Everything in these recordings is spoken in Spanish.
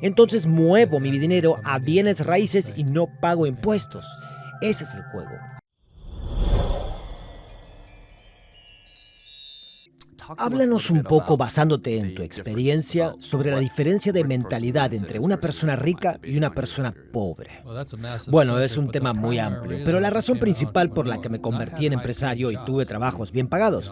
Entonces muevo mi dinero a bienes raíces y no pago impuestos. Ese es el juego. Háblanos un poco, basándote en tu experiencia, sobre la diferencia de mentalidad entre una persona rica y una persona pobre. Bueno, es un tema muy amplio, pero la razón principal por la que me convertí en empresario y tuve trabajos bien pagados.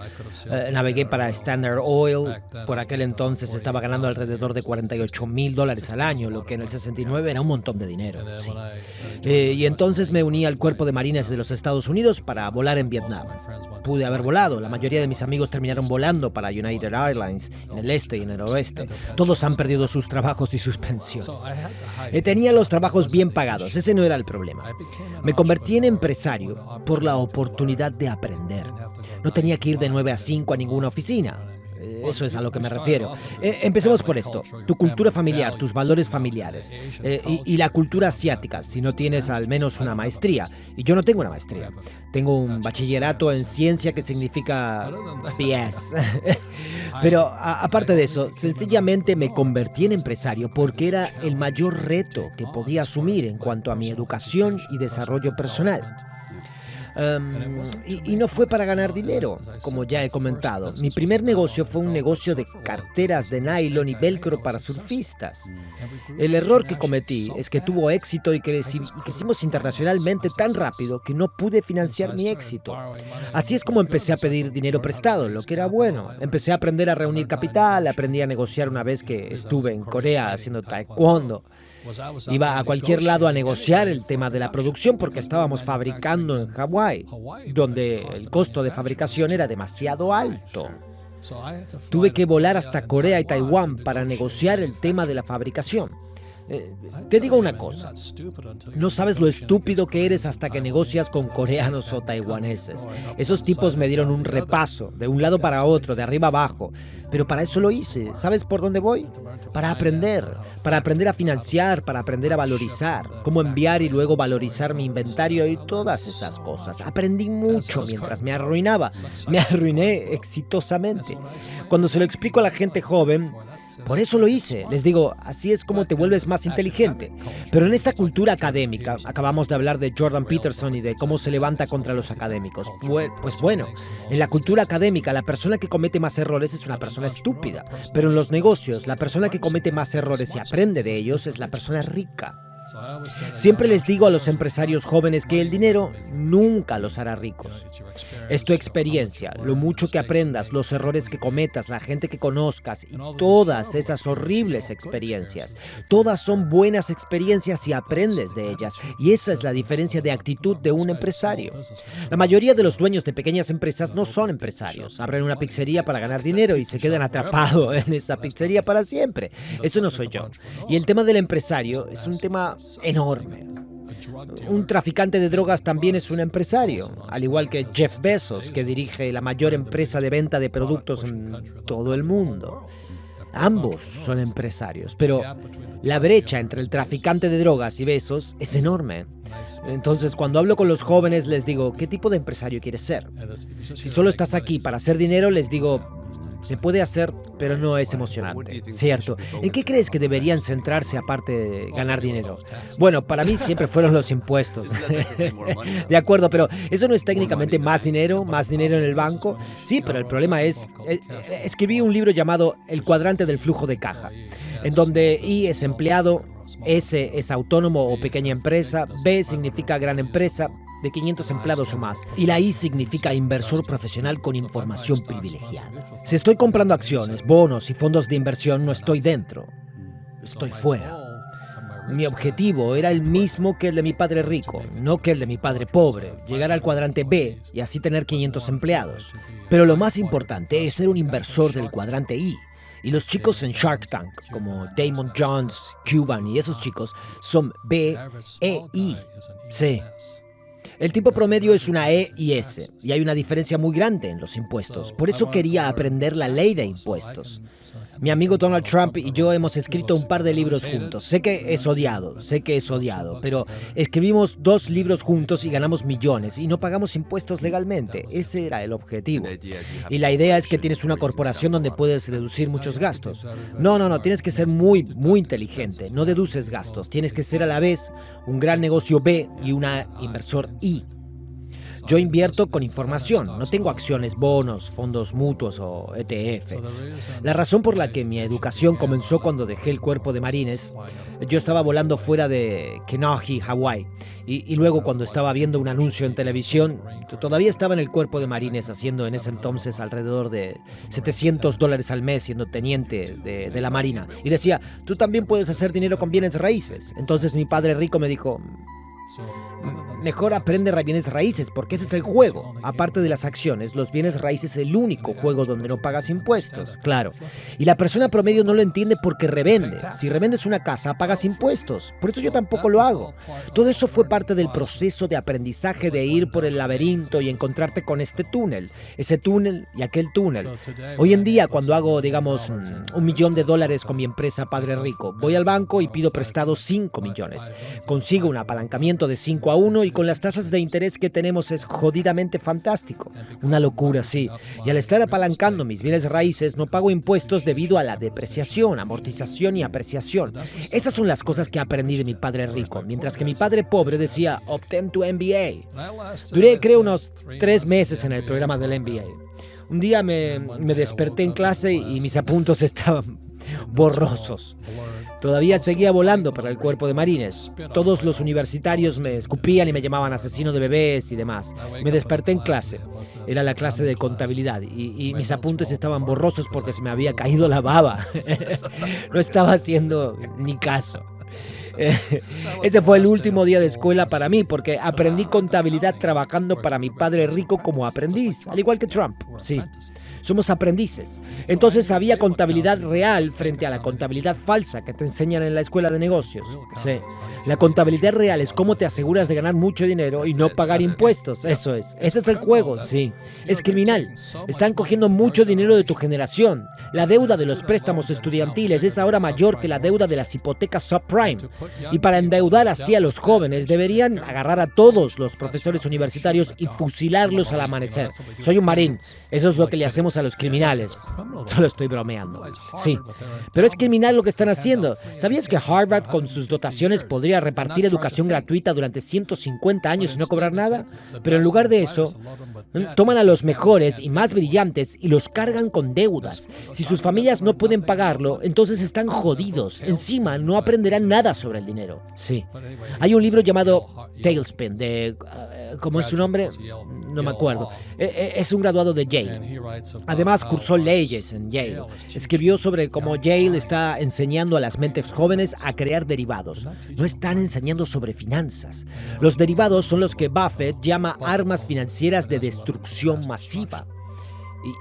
Navegué para Standard Oil, por aquel entonces estaba ganando alrededor de $48,000 al año, lo que en el 69 era un montón de dinero. Sí. Y entonces me uní al Cuerpo de Marines de los Estados Unidos para volar en Vietnam. Pude haber volado, la mayoría de mis amigos terminaron volando para United Airlines en el este y en el oeste. Todos han perdido sus trabajos y sus pensiones. Tenía los trabajos bien pagados, ese no era el problema. Me convertí en empresario por la oportunidad de aprender. No tenía que ir de 9 a 5 a ninguna oficina. Eso es a lo que me refiero. Empecemos por esto. Tu cultura familiar, tus valores familiares y la cultura asiática, si no tienes al menos una maestría. Y yo no tengo una maestría. Tengo un bachillerato en ciencia que significa BS. Pero aparte de eso, sencillamente me convertí en empresario porque era el mayor reto que podía asumir en cuanto a mi educación y desarrollo personal. Y no fue para ganar dinero, como ya he comentado. Mi primer negocio fue un negocio de carteras de nylon y velcro para surfistas. El error que cometí es que tuvo éxito y crecimos internacionalmente tan rápido que no pude financiar mi éxito. Así es como empecé a pedir dinero prestado, lo que era bueno. Empecé a aprender a reunir capital, aprendí a negociar una vez que estuve en Corea haciendo taekwondo. Iba a cualquier lado a negociar el tema de la producción porque estábamos fabricando en Hawái, donde el costo de fabricación era demasiado alto. Tuve que volar hasta Corea y Taiwán para negociar el tema de la fabricación. Te digo una cosa, no sabes lo estúpido que eres hasta que negocias con coreanos o taiwaneses. Esos tipos me dieron un repaso, de un lado para otro, de arriba abajo. Pero para eso lo hice. ¿Sabes por dónde voy? Para aprender a financiar, para aprender a valorizar, cómo enviar y luego valorizar mi inventario y todas esas cosas. Aprendí mucho mientras me arruinaba. Me arruiné exitosamente. Cuando se lo explico a la gente joven, por eso lo hice. Les digo, así es como te vuelves más inteligente. Pero en esta cultura académica, acabamos de hablar de Jordan Peterson y de cómo se levanta contra los académicos. Pues bueno, en la cultura académica, la persona que comete más errores es una persona estúpida. Pero en los negocios, la persona que comete más errores y aprende de ellos es la persona rica. Siempre les digo a los empresarios jóvenes que el dinero nunca los hará ricos. Es tu experiencia, lo mucho que aprendas, los errores que cometas, la gente que conozcas y todas esas horribles experiencias. Todas son buenas experiencias si aprendes de ellas, y esa es la diferencia de actitud de un empresario. La mayoría de los dueños de pequeñas empresas no son empresarios. Abren una pizzería para ganar dinero y se quedan atrapados en esa pizzería para siempre. Eso no soy yo. Y el tema del empresario es un tema enorme. Un traficante de drogas también es un empresario, al igual que Jeff Bezos, que dirige la mayor empresa de venta de productos en todo el mundo. Ambos son empresarios, pero la brecha entre el traficante de drogas y Bezos es enorme. Entonces, cuando hablo con los jóvenes, les digo, ¿qué tipo de empresario quieres ser? Si solo estás aquí para hacer dinero, les digo, se puede hacer, pero no es emocionante, ¿cierto? ¿En qué crees que deberían centrarse aparte de ganar dinero? Bueno, para mí siempre fueron los impuestos. De acuerdo, pero ¿eso no es técnicamente más dinero en el banco? Sí, pero el problema es, escribí un libro llamado El cuadrante del flujo de caja, en donde I es empleado, S es autónomo o pequeña empresa, B significa gran empresa, de 500 empleados o más. Y la I significa inversor profesional con información privilegiada. Si estoy comprando acciones, bonos y fondos de inversión, no estoy dentro. Estoy fuera. Mi objetivo era el mismo que el de mi padre rico, no que el de mi padre pobre. Llegar al cuadrante B y así tener 500 empleados. Pero lo más importante es ser un inversor del cuadrante I. Y los chicos en Shark Tank, como Damon Jones, Cuban y esos chicos, son B, E, I, C. El tipo promedio es una E y S, y hay una diferencia muy grande en los impuestos. Por eso quería aprender la ley de impuestos. Mi amigo Donald Trump y yo hemos escrito un par de libros juntos. Sé que es odiado, pero escribimos 2 libros juntos y ganamos millones y no pagamos impuestos legalmente. Ese era el objetivo. Y la idea es que tienes una corporación donde puedes deducir muchos gastos. No, tienes que ser muy inteligente. No deduces gastos, tienes que ser a la vez un gran negocio B y una inversor I. Yo invierto con información, no tengo acciones, bonos, fondos mutuos o ETFs. La razón por la que mi educación comenzó cuando dejé el cuerpo de marines, yo estaba volando fuera de Kenai, Hawái, y luego cuando estaba viendo un anuncio en televisión, todavía estaba en el cuerpo de marines haciendo en ese entonces alrededor de $700 al mes siendo teniente de la Marina. Y decía, tú también puedes hacer dinero con bienes raíces. Entonces mi padre rico me dijo, mejor aprende bienes raíces, porque ese es el juego. Aparte de las acciones, los bienes raíces es el único juego donde no pagas impuestos. Claro. Y la persona promedio no lo entiende porque revende. Si revendes una casa, pagas impuestos. Por eso yo tampoco lo hago. Todo eso fue parte del proceso de aprendizaje de ir por el laberinto y encontrarte con este túnel, ese túnel y aquel túnel. Hoy en día, cuando hago, digamos, $1 millón con mi empresa Padre Rico, voy al banco y pido prestado 5 millones. Consigo un apalancamiento de 5-1 y con las tasas de interés que tenemos es jodidamente fantástico. Una locura, sí. Y al estar apalancando mis bienes raíces no pago impuestos debido a la depreciación, amortización y apreciación. Esas son las cosas que aprendí de mi padre rico, mientras que mi padre pobre decía, obtén tu MBA. Duré, creo, unos 3 meses en el programa del MBA. Un día me desperté en clase y mis apuntes estaban borrosos. Todavía seguía volando para el cuerpo de marines. Todos los universitarios me escupían y me llamaban asesino de bebés y demás. Me desperté en clase. Era la clase de contabilidad y mis apuntes estaban borrosos porque se me había caído la baba. No estaba haciendo ni caso. Ese fue el último día de escuela para mí porque aprendí contabilidad trabajando para mi padre rico como aprendiz, al igual que Trump, sí. Somos aprendices. Entonces había contabilidad real frente a la contabilidad falsa que te enseñan en la escuela de negocios. Sí. La contabilidad real es cómo te aseguras de ganar mucho dinero y no pagar impuestos. Eso es. Ese es el juego, sí. Es criminal. Están cogiendo mucho dinero de tu generación. La deuda de los préstamos estudiantiles es ahora mayor que la deuda de las hipotecas subprime. Y para endeudar así a los jóvenes deberían agarrar a todos los profesores universitarios y fusilarlos al amanecer. Soy un marín. Eso es lo que le hacemos a los criminales. Solo estoy bromeando. Sí, pero es criminal lo que están haciendo. ¿Sabías que Harvard con sus dotaciones podría repartir educación gratuita durante 150 años y no cobrar nada? Pero en lugar de eso, toman a los mejores y más brillantes y los cargan con deudas. Si sus familias no pueden pagarlo, entonces están jodidos. Encima, no aprenderán nada sobre el dinero. Sí. Hay un libro llamado Tailspin de... ¿cómo es su nombre? No me acuerdo. Es un graduado de Yale. Además, cursó leyes en Yale. Escribió sobre cómo Yale está enseñando a las mentes jóvenes a crear derivados. No están enseñando sobre finanzas. Los derivados son los que Buffett llama armas financieras de destrucción masiva.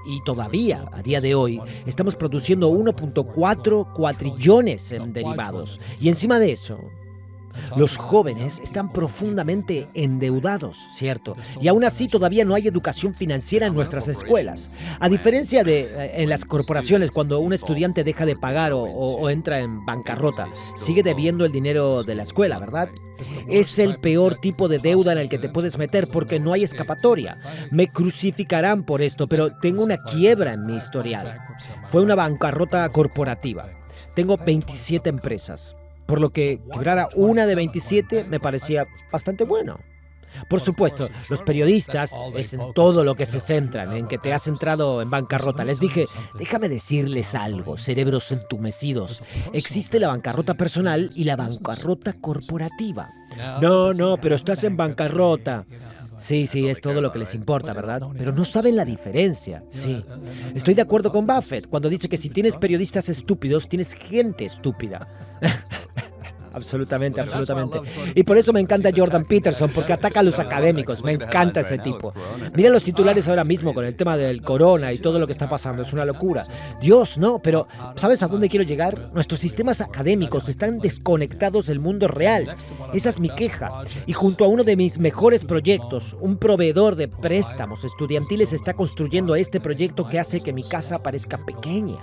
Y todavía, a día de hoy, estamos produciendo 1.4 cuatrillones en derivados. Y encima de eso, los jóvenes están profundamente endeudados, ¿cierto? Y aún así todavía no hay educación financiera en nuestras escuelas. A diferencia de en las corporaciones, cuando un estudiante deja de pagar o entra en bancarrota, sigue debiendo el dinero de la escuela, ¿verdad? Es el peor tipo de deuda en el que te puedes meter porque no hay escapatoria. Me crucificarán por esto, pero tengo una quiebra en mi historial. Fue una bancarrota corporativa. Tengo 27 empresas. Por lo que quebrar una de 27 me parecía bastante bueno. Por supuesto, los periodistas es en todo lo que se centran, en que te has entrado en bancarrota. Les dije, déjame decirles algo, cerebros entumecidos. Existe la bancarrota personal y la bancarrota corporativa. No, pero estás en bancarrota. Sí, es todo lo que les importa, ¿verdad? Pero no saben la diferencia, sí. Estoy de acuerdo con Buffett cuando dice que si tienes periodistas estúpidos, tienes gente estúpida. absolutamente, absolutamente. Y por eso me encanta Jordan Peterson, porque ataca a los académicos. Me encanta ese tipo. Mira los titulares ahora mismo con el tema del corona y todo lo que está pasando. Es una locura. Dios, no, pero ¿sabes a dónde quiero llegar? Nuestros sistemas académicos están desconectados del mundo real. Esa es mi queja. Y junto a uno de mis mejores proyectos, un proveedor de préstamos estudiantiles está construyendo este proyecto que hace que mi casa parezca pequeña.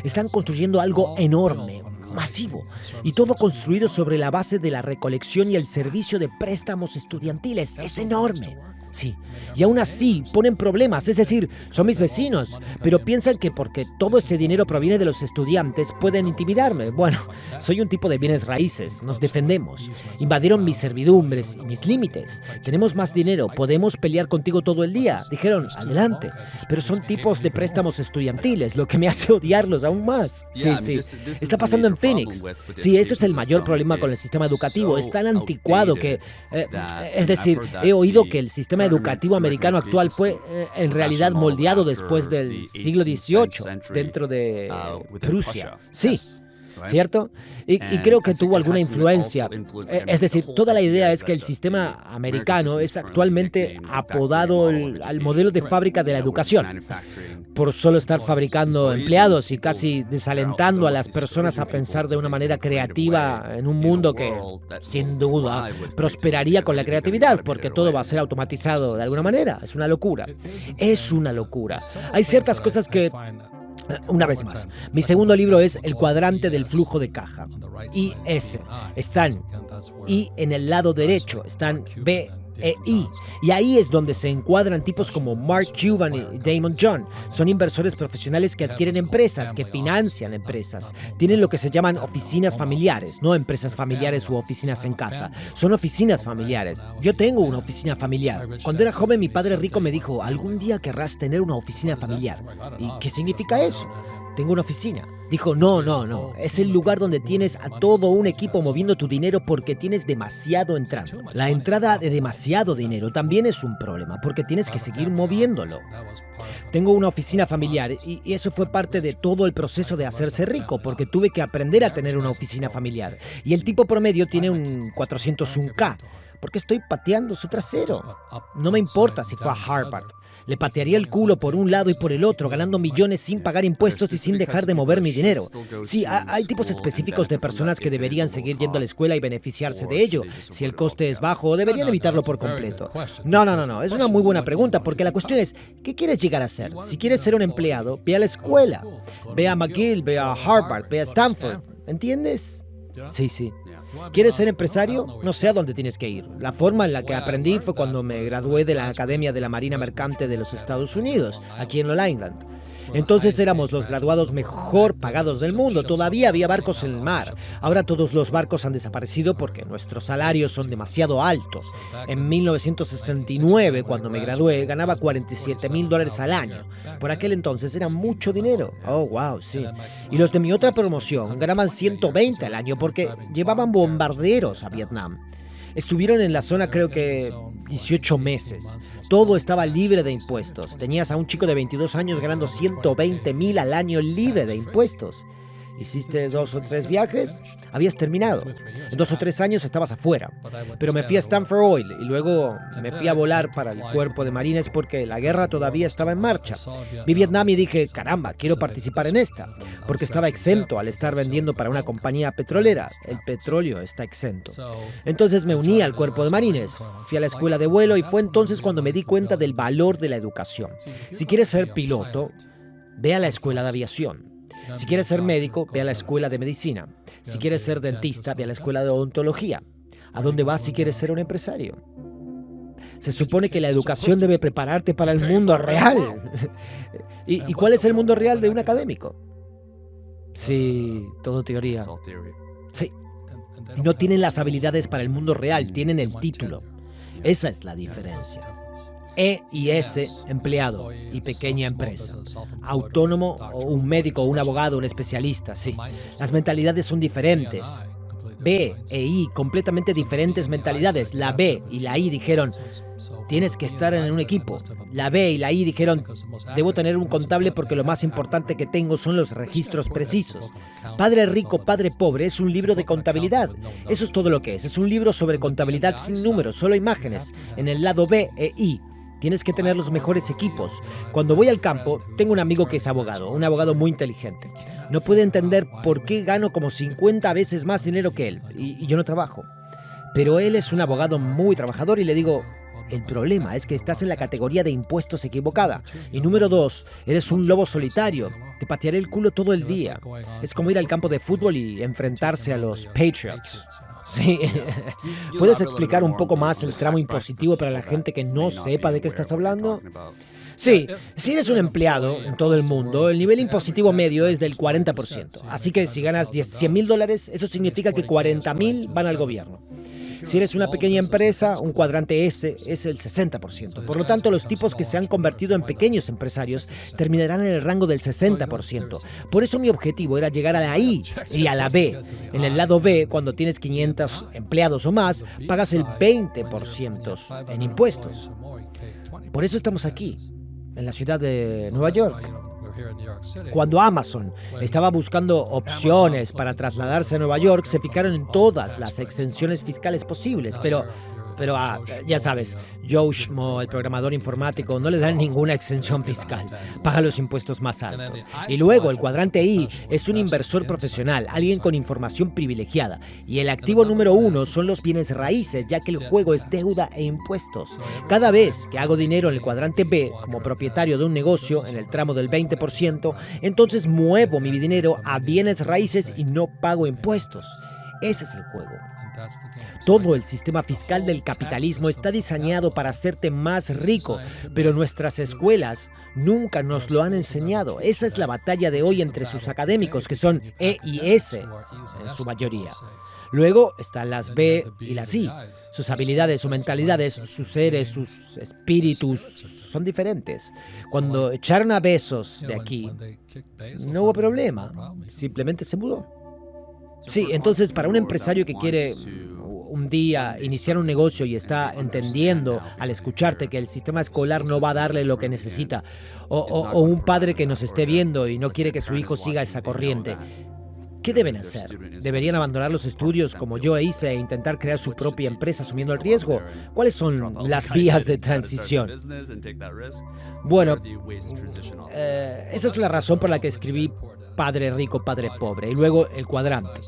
Están construyendo algo enorme, masivo, y todo construido sobre la base de la recolección y el servicio de préstamos estudiantiles. Es enorme. Sí, y aún así ponen problemas, es decir, son mis vecinos, pero piensan que porque todo ese dinero proviene de los estudiantes pueden intimidarme. Bueno, soy un tipo de bienes raíces, nos defendemos. Invadieron mis servidumbres y mis límites. Tenemos más dinero, podemos pelear contigo todo el día. Dijeron, adelante, pero son tipos de préstamos estudiantiles, lo que me hace odiarlos aún más. Sí, sí, está pasando en Phoenix. Sí, este es el mayor problema con el sistema educativo, es tan anticuado que, es decir, he oído que el sistema educativo americano actual fue en realidad moldeado después del siglo XVIII dentro de Prusia. Sí, ¿cierto? Y creo que tuvo alguna influencia. Es decir, toda la idea es que el sistema americano es actualmente apodado al modelo de fábrica de la educación, por solo estar fabricando empleados y casi desalentando a las personas a pensar de una manera creativa en un mundo que, sin duda, prosperaría con la creatividad, porque todo va a ser automatizado de alguna manera. Es una locura. Es una locura. Hay ciertas cosas que... Una vez más, mi segundo libro es El cuadrante del flujo de caja. Y S están, y en el lado derecho están B e I. Y ahí es donde se encuadran tipos como Mark Cuban y Damon John. Son inversores profesionales que adquieren empresas, que financian empresas. Tienen lo que se llaman oficinas familiares, no empresas familiares u oficinas en casa. Son oficinas familiares. Yo tengo una oficina familiar. Cuando era joven, mi padre rico me dijo, algún día querrás tener una oficina familiar. ¿Y qué significa eso? Tengo una oficina. Dijo, no. Es el lugar donde tienes a todo un equipo moviendo tu dinero porque tienes demasiado entrando. La entrada de demasiado dinero también es un problema porque tienes que seguir moviéndolo. Tengo una oficina familiar y eso fue parte de todo el proceso de hacerse rico porque tuve que aprender a tener una oficina familiar. Y el tipo promedio tiene un 401k porque estoy pateando su trasero. No me importa si fue a Harvard. Le patearía el culo por un lado y por el otro, ganando millones sin pagar impuestos y sin dejar de mover mi dinero. Sí, hay tipos específicos de personas que deberían seguir yendo a la escuela y beneficiarse de ello. Si el coste es bajo, deberían evitarlo por completo. No. Es una muy buena pregunta, porque la cuestión es, ¿qué quieres llegar a ser? Si quieres ser un empleado, ve a la escuela. Ve a McGill, ve a Harvard, ve a Stanford. ¿Entiendes? Sí. ¿Quieres ser empresario? No sé a dónde tienes que ir. La forma en la que aprendí fue cuando me gradué de la Academia de la Marina Mercante de los Estados Unidos, aquí en Long Island. Entonces éramos los graduados mejor pagados del mundo. Todavía había barcos en el mar. Ahora todos los barcos han desaparecido porque nuestros salarios son demasiado altos. En 1969, cuando me gradué, ganaba $47,000 al año. Por aquel entonces era mucho dinero. Oh, wow, sí. Y los de mi otra promoción ganaban 120 al año porque llevaban bombarderos a Vietnam. Estuvieron en la zona creo que 18 meses. Todo estaba libre de impuestos. Tenías a un chico de 22 años ganando 120,000 al año libre de impuestos. ¿Hiciste 2 o 3 viajes? Habías terminado. En 2 o 3 años estabas afuera. Pero me fui a Stanford Oil y luego me fui a volar para el cuerpo de marines porque la guerra todavía estaba en marcha. Vi Vietnam y dije, caramba, quiero participar en esta. Porque estaba exento al estar vendiendo para una compañía petrolera. El petróleo está exento. Entonces me uní al cuerpo de marines. Fui a la escuela de vuelo y fue entonces cuando me di cuenta del valor de la educación. Si quieres ser piloto, ve a la escuela de aviación. Si quieres ser médico, ve a la escuela de medicina. Si quieres ser dentista, ve a la escuela de odontología. ¿A dónde vas si quieres ser un empresario? Se supone que la educación debe prepararte para el mundo real. ¿Y cuál es el mundo real de un académico? Sí, todo teoría. Sí. No tienen las habilidades para el mundo real, tienen el título. Esa es la diferencia. E y S, empleado y pequeña empresa. Autónomo o un médico, un abogado, un especialista, sí. Las mentalidades son diferentes. B e I, completamente diferentes mentalidades. La B y la I dijeron, tienes que estar en un equipo. La B y la I dijeron, debo tener un contable porque lo más importante que tengo son los registros precisos. Padre Rico, Padre Pobre es un libro de contabilidad. Eso es todo lo que es. Es un libro sobre contabilidad sin números, solo imágenes. En el lado B e I, tienes que tener los mejores equipos. Cuando voy al campo, tengo un amigo que es abogado, un abogado muy inteligente. No puede entender por qué gano como 50 veces más dinero que él, y yo no trabajo. Pero él es un abogado muy trabajador y le digo, el problema es que estás en la categoría de impuestos equivocada. Y número 2, eres un lobo solitario. Te patearé el culo todo el día. Es como ir al campo de fútbol y enfrentarse a los Patriots. Sí. ¿Puedes explicar un poco más el tramo impositivo para la gente que no sepa de qué estás hablando? Sí, si eres un empleado en todo el mundo, el nivel impositivo medio es del 40%. Así que si ganas $100,000, eso significa que 40,000 van al gobierno. Si eres una pequeña empresa, un cuadrante S es el 60%. Por lo tanto, los tipos que se han convertido en pequeños empresarios terminarán en el rango del 60%. Por eso mi objetivo era llegar a la I y a la B. En el lado B, cuando tienes 500 empleados o más, pagas el 20% en impuestos. Por eso estamos aquí, en la ciudad de Nueva York. Cuando Amazon estaba buscando opciones para trasladarse a Nueva York, se fijaron en todas las exenciones fiscales posibles, pero ya sabes, Joe Schmo, el programador informático, no le dan ninguna exención fiscal, paga los impuestos más altos. Y luego el cuadrante I es un inversor profesional, alguien con información privilegiada, y el activo número 1 son los bienes raíces, ya que el juego es deuda e impuestos. Cada vez que hago dinero en el cuadrante B, como propietario de un negocio, en el tramo del 20%, entonces muevo mi dinero a bienes raíces y no pago impuestos. Ese es el juego. Todo el sistema fiscal del capitalismo está diseñado para hacerte más rico, pero nuestras escuelas nunca nos lo han enseñado. Esa es la batalla de hoy entre sus académicos, que son E y S en su mayoría. Luego están las B y las I. Sus habilidades, sus mentalidades, sus seres, sus espíritus son diferentes. Cuando echaron a Bezos de aquí, no hubo problema, simplemente se mudó. Sí, entonces para un empresario que quiere un día iniciar un negocio y está entendiendo al escucharte que el sistema escolar no va a darle lo que necesita, o un padre que nos esté viendo y no quiere que su hijo siga esa corriente, ¿qué deben hacer? ¿Deberían abandonar los estudios como yo hice e intentar crear su propia empresa asumiendo el riesgo? ¿Cuáles son las vías de transición? Bueno, esa es la razón por la que escribí Padre Rico, Padre Pobre, y luego el cuadrante,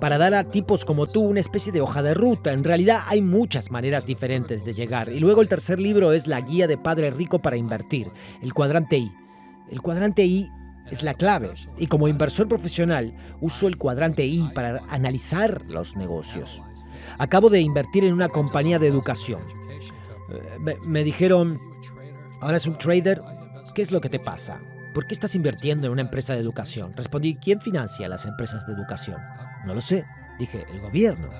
para dar a tipos como tú una especie de hoja de ruta. En realidad hay muchas maneras diferentes de llegar. Y luego el tercer libro es la guía de Padre Rico para invertir, el cuadrante I. El cuadrante I es la clave, y como inversor profesional uso el cuadrante I para analizar los negocios. Acabo de invertir en una compañía de educación. Me dijeron, ¿ahora es un trader? ¿Qué es lo que te pasa? ¿Por qué estás invirtiendo en una empresa de educación? Respondí, ¿quién financia las empresas de educación? No lo sé. Dije, el gobierno.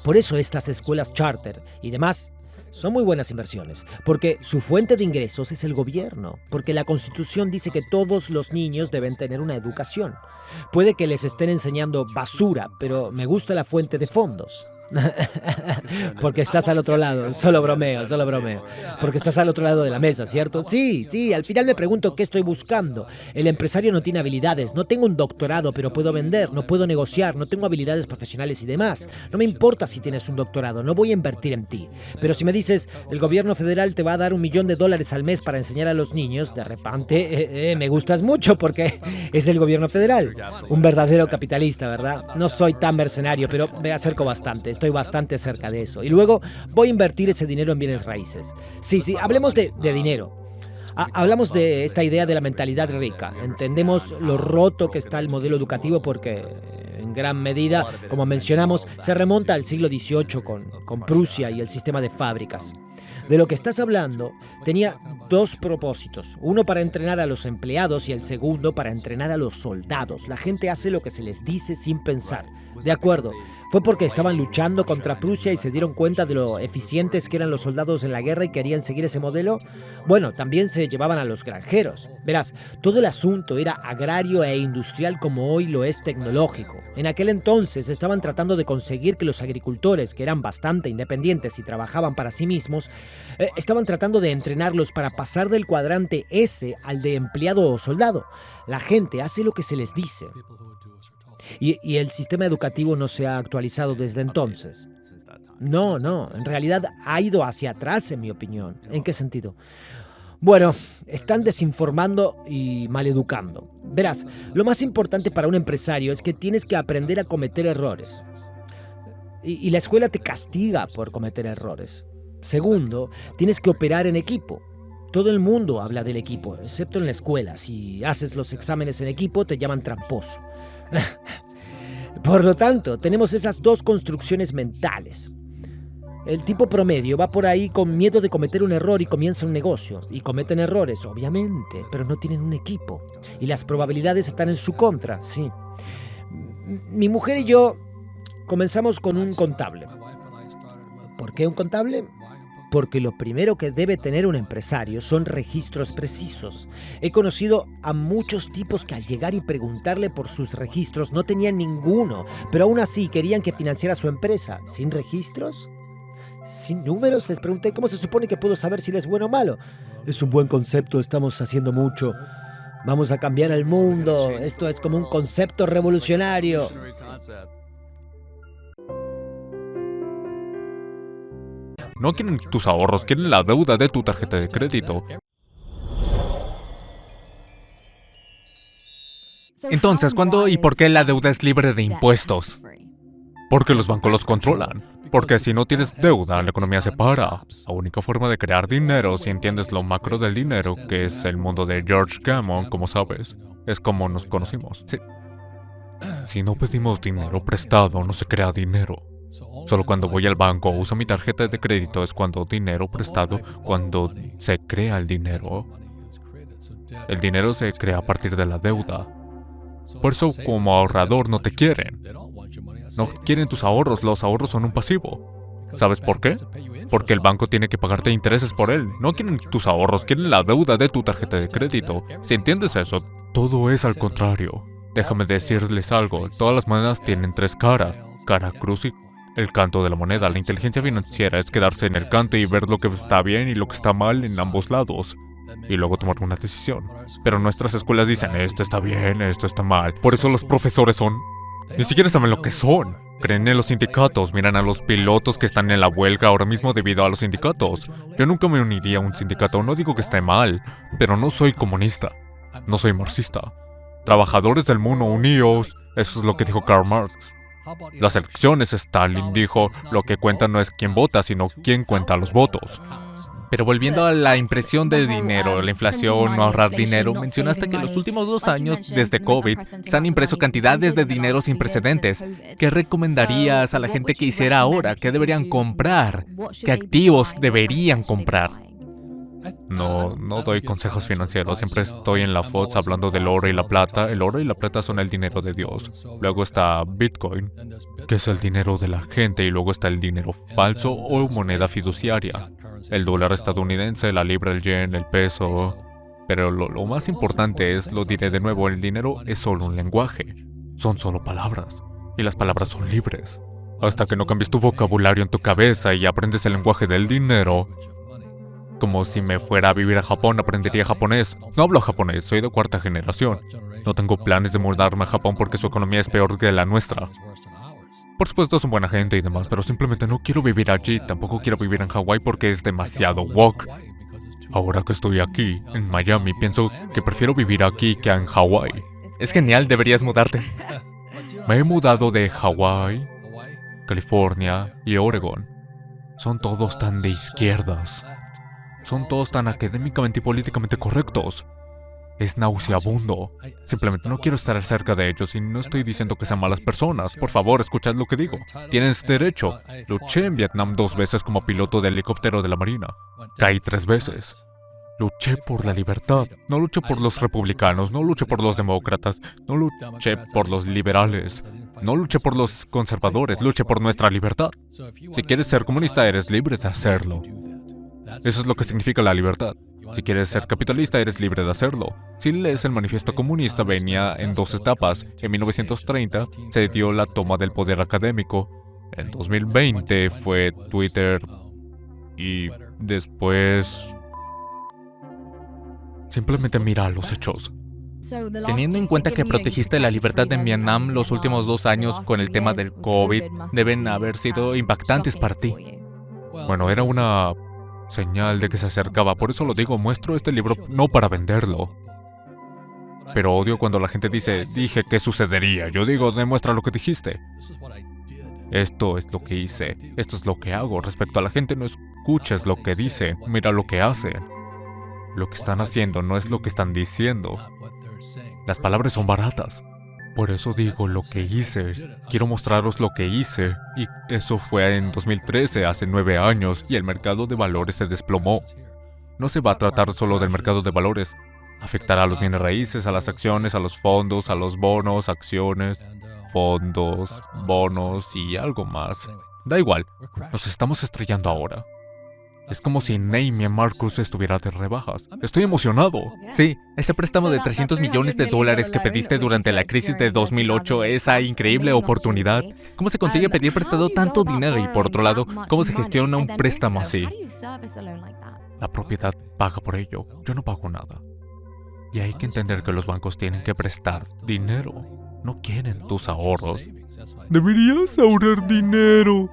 Por eso estas escuelas charter y demás son muy buenas inversiones, porque su fuente de ingresos es el gobierno, porque la Constitución dice que todos los niños deben tener una educación. Puede que les estén enseñando basura, pero me gusta la fuente de fondos. Porque estás al otro lado, solo bromeo. Porque estás al otro lado de la mesa, ¿cierto? Sí, al final me pregunto qué estoy buscando. El empresario no tiene habilidades, no tengo un doctorado, pero puedo vender, no puedo negociar, no tengo habilidades profesionales y demás. No me importa si tienes un doctorado, no voy a invertir en ti. Pero si me dices, el gobierno federal te va a dar $1 millón al mes para enseñar a los niños, de repente me gustas mucho porque es el gobierno federal. Un verdadero capitalista, ¿verdad? No soy tan mercenario, pero me acerco bastante. Estoy bastante cerca de eso. Y luego voy a invertir ese dinero en bienes raíces. Sí, hablemos de dinero. Hablamos de esta idea de la mentalidad rica. Entendemos lo roto que está el modelo educativo porque, en gran medida, como mencionamos, se remonta al siglo XVIII con Prusia y el sistema de fábricas. De lo que estás hablando, tenía dos propósitos. Uno para entrenar a los empleados y el segundo para entrenar a los soldados. La gente hace lo que se les dice sin pensar. De acuerdo, fue porque estaban luchando contra Prusia y se dieron cuenta de lo eficientes que eran los soldados en la guerra y querían seguir ese modelo. Bueno, también se llevaban a los granjeros. Verás, todo el asunto era agrario e industrial como hoy lo es tecnológico. En aquel entonces estaban tratando de conseguir que los agricultores, que eran bastante independientes y trabajaban para sí mismos, estaban tratando de entrenarlos para pasar del cuadrante S al de empleado o soldado. La gente hace lo que se les dice. Y el sistema educativo no se ha actualizado desde entonces. No, en realidad ha ido hacia atrás, en mi opinión. ¿En qué sentido? Bueno, están desinformando y maleducando. Verás, lo más importante para un empresario es que tienes que aprender a cometer errores. Y la escuela te castiga por cometer errores. Segundo, tienes que operar en equipo. Todo el mundo habla del equipo, excepto en la escuela. Si haces los exámenes en equipo, te llaman tramposo. Por lo tanto, tenemos esas dos construcciones mentales. El tipo promedio va por ahí con miedo de cometer un error y comienza un negocio. Y cometen errores, obviamente, pero no tienen un equipo. Y las probabilidades están en su contra, sí. Mi mujer y yo comenzamos con un contable. ¿Por qué un contable? Porque lo primero que debe tener un empresario son registros precisos. He conocido a muchos tipos que al llegar y preguntarle por sus registros no tenían ninguno, pero aún así querían que financiara su empresa. ¿Sin registros? ¿Sin números? Les pregunté cómo se supone que puedo saber si él es bueno o malo. Es un buen concepto, estamos haciendo mucho. Vamos a cambiar el mundo. Esto es como un concepto revolucionario. No quieren tus ahorros, quieren la deuda de tu tarjeta de crédito. Entonces, ¿cuándo y por qué la deuda es libre de impuestos? Porque los bancos los controlan. Porque si no tienes deuda, la economía se para. La única forma de crear dinero, si entiendes lo macro del dinero, que es el mundo de George Gammon, como sabes, es como nos conocimos. Sí. Si no pedimos dinero prestado, no se crea dinero. Solo cuando voy al banco o uso mi tarjeta de crédito es cuando dinero prestado, cuando se crea el dinero. El dinero se crea a partir de la deuda. Por eso, como ahorrador, no te quieren. No quieren tus ahorros, los ahorros son un pasivo. ¿Sabes por qué? Porque el banco tiene que pagarte intereses por él. No quieren tus ahorros, quieren la deuda de tu tarjeta de crédito. Si entiendes eso, todo es al contrario. Déjame decirles algo, todas las monedas tienen tres caras. Cara cruz y el canto de la moneda. La inteligencia financiera es quedarse en el canto y ver lo que está bien y lo que está mal en ambos lados. Y luego tomar una decisión. Pero nuestras escuelas dicen, esto está bien, esto está mal. Por eso los profesores ni siquiera saben lo que son. Creen en los sindicatos, miran a los pilotos que están en la huelga ahora mismo debido a los sindicatos. Yo nunca me uniría a un sindicato, no digo que esté mal, pero no soy comunista. No soy marxista. Trabajadores del mundo, unidos. Eso es lo que dijo Karl Marx. Las elecciones, Stalin dijo, lo que cuenta no es quién vota, sino quién cuenta los votos. Pero volviendo a la impresión de dinero, la inflación, no ahorrar dinero, mencionaste que en los últimos 2 años, desde COVID, se han impreso cantidades de dinero sin precedentes. ¿Qué recomendarías a la gente que hiciera ahora? ¿Qué deberían comprar? ¿Qué activos deberían comprar? No doy consejos financieros, siempre estoy en la Fox hablando del oro y la plata. El oro y la plata son el dinero de Dios. Luego está Bitcoin, que es el dinero de la gente, y luego está el dinero falso o moneda fiduciaria. El dólar estadounidense, la libra, el yen, el peso. Pero lo más importante es, lo diré de nuevo, el dinero es solo un lenguaje. Son solo palabras. Y las palabras son libres. Hasta que no cambies tu vocabulario en tu cabeza y aprendes el lenguaje del dinero. Como si me fuera a vivir a Japón, aprendería japonés. No hablo japonés, soy de 4ª generación. No tengo planes de mudarme a Japón porque su economía es peor que la nuestra. Por supuesto son buena gente y demás, pero simplemente no quiero vivir allí. Tampoco quiero vivir en Hawái porque es demasiado woke. Ahora que estoy aquí, en Miami, pienso que prefiero vivir aquí que en Hawái. Es genial, deberías mudarte. Me he mudado de Hawái, California y Oregon. Son todos tan de izquierdas. Son todos tan académicamente y políticamente correctos. Es nauseabundo. Simplemente no quiero estar cerca de ellos y no estoy diciendo que sean malas personas. Por favor, escuchad lo que digo. Tienes derecho. Luché en Vietnam 2 veces como piloto de helicóptero de la Marina. Caí 3 veces. Luché por la libertad. No luché por los republicanos, no luché por los demócratas, no luché por los liberales, no luché por los conservadores, luché por nuestra libertad. Si quieres ser comunista, eres libre de hacerlo. Eso es lo que significa la libertad. Si quieres ser capitalista, eres libre de hacerlo. Si lees el manifiesto comunista, venía en 2 etapas. En 1930 se dio la toma del poder académico. En 2020 fue Twitter. Y después... simplemente mira los hechos. Teniendo en cuenta que protegiste la libertad en Vietnam los últimos 2 años con el tema del COVID, deben haber sido impactantes para ti. Bueno, era una señal de que se acercaba. Por eso lo digo, muestro este libro no para venderlo. Pero odio cuando la gente dice, dije que sucedería. Yo digo, demuestra lo que dijiste. Esto es lo que hice. Esto es lo que hago. Respecto a la gente, no escuches lo que dice. Mira lo que hacen. Lo que están haciendo no es lo que están diciendo. Las palabras son baratas. Por eso digo lo que hice. Quiero mostraros lo que hice. Y eso fue en 2013, hace 9 años, y el mercado de valores se desplomó. No se va a tratar solo del mercado de valores. Afectará a los bienes raíces, a las acciones, a los fondos, a los bonos, acciones, fondos, bonos y algo más. Da igual, nos estamos estrellando ahora. Es como si Neiman Marcus estuviera de rebajas. Estoy emocionado. Sí, ese préstamo de $300 millones que pediste durante la crisis de 2008, esa increíble oportunidad. ¿Cómo se consigue pedir prestado tanto dinero? Y por otro lado, ¿cómo se gestiona un préstamo así? La propiedad paga por ello. Yo no pago nada. Y hay que entender que los bancos tienen que prestar dinero. No quieren tus ahorros. Deberías ahorrar dinero.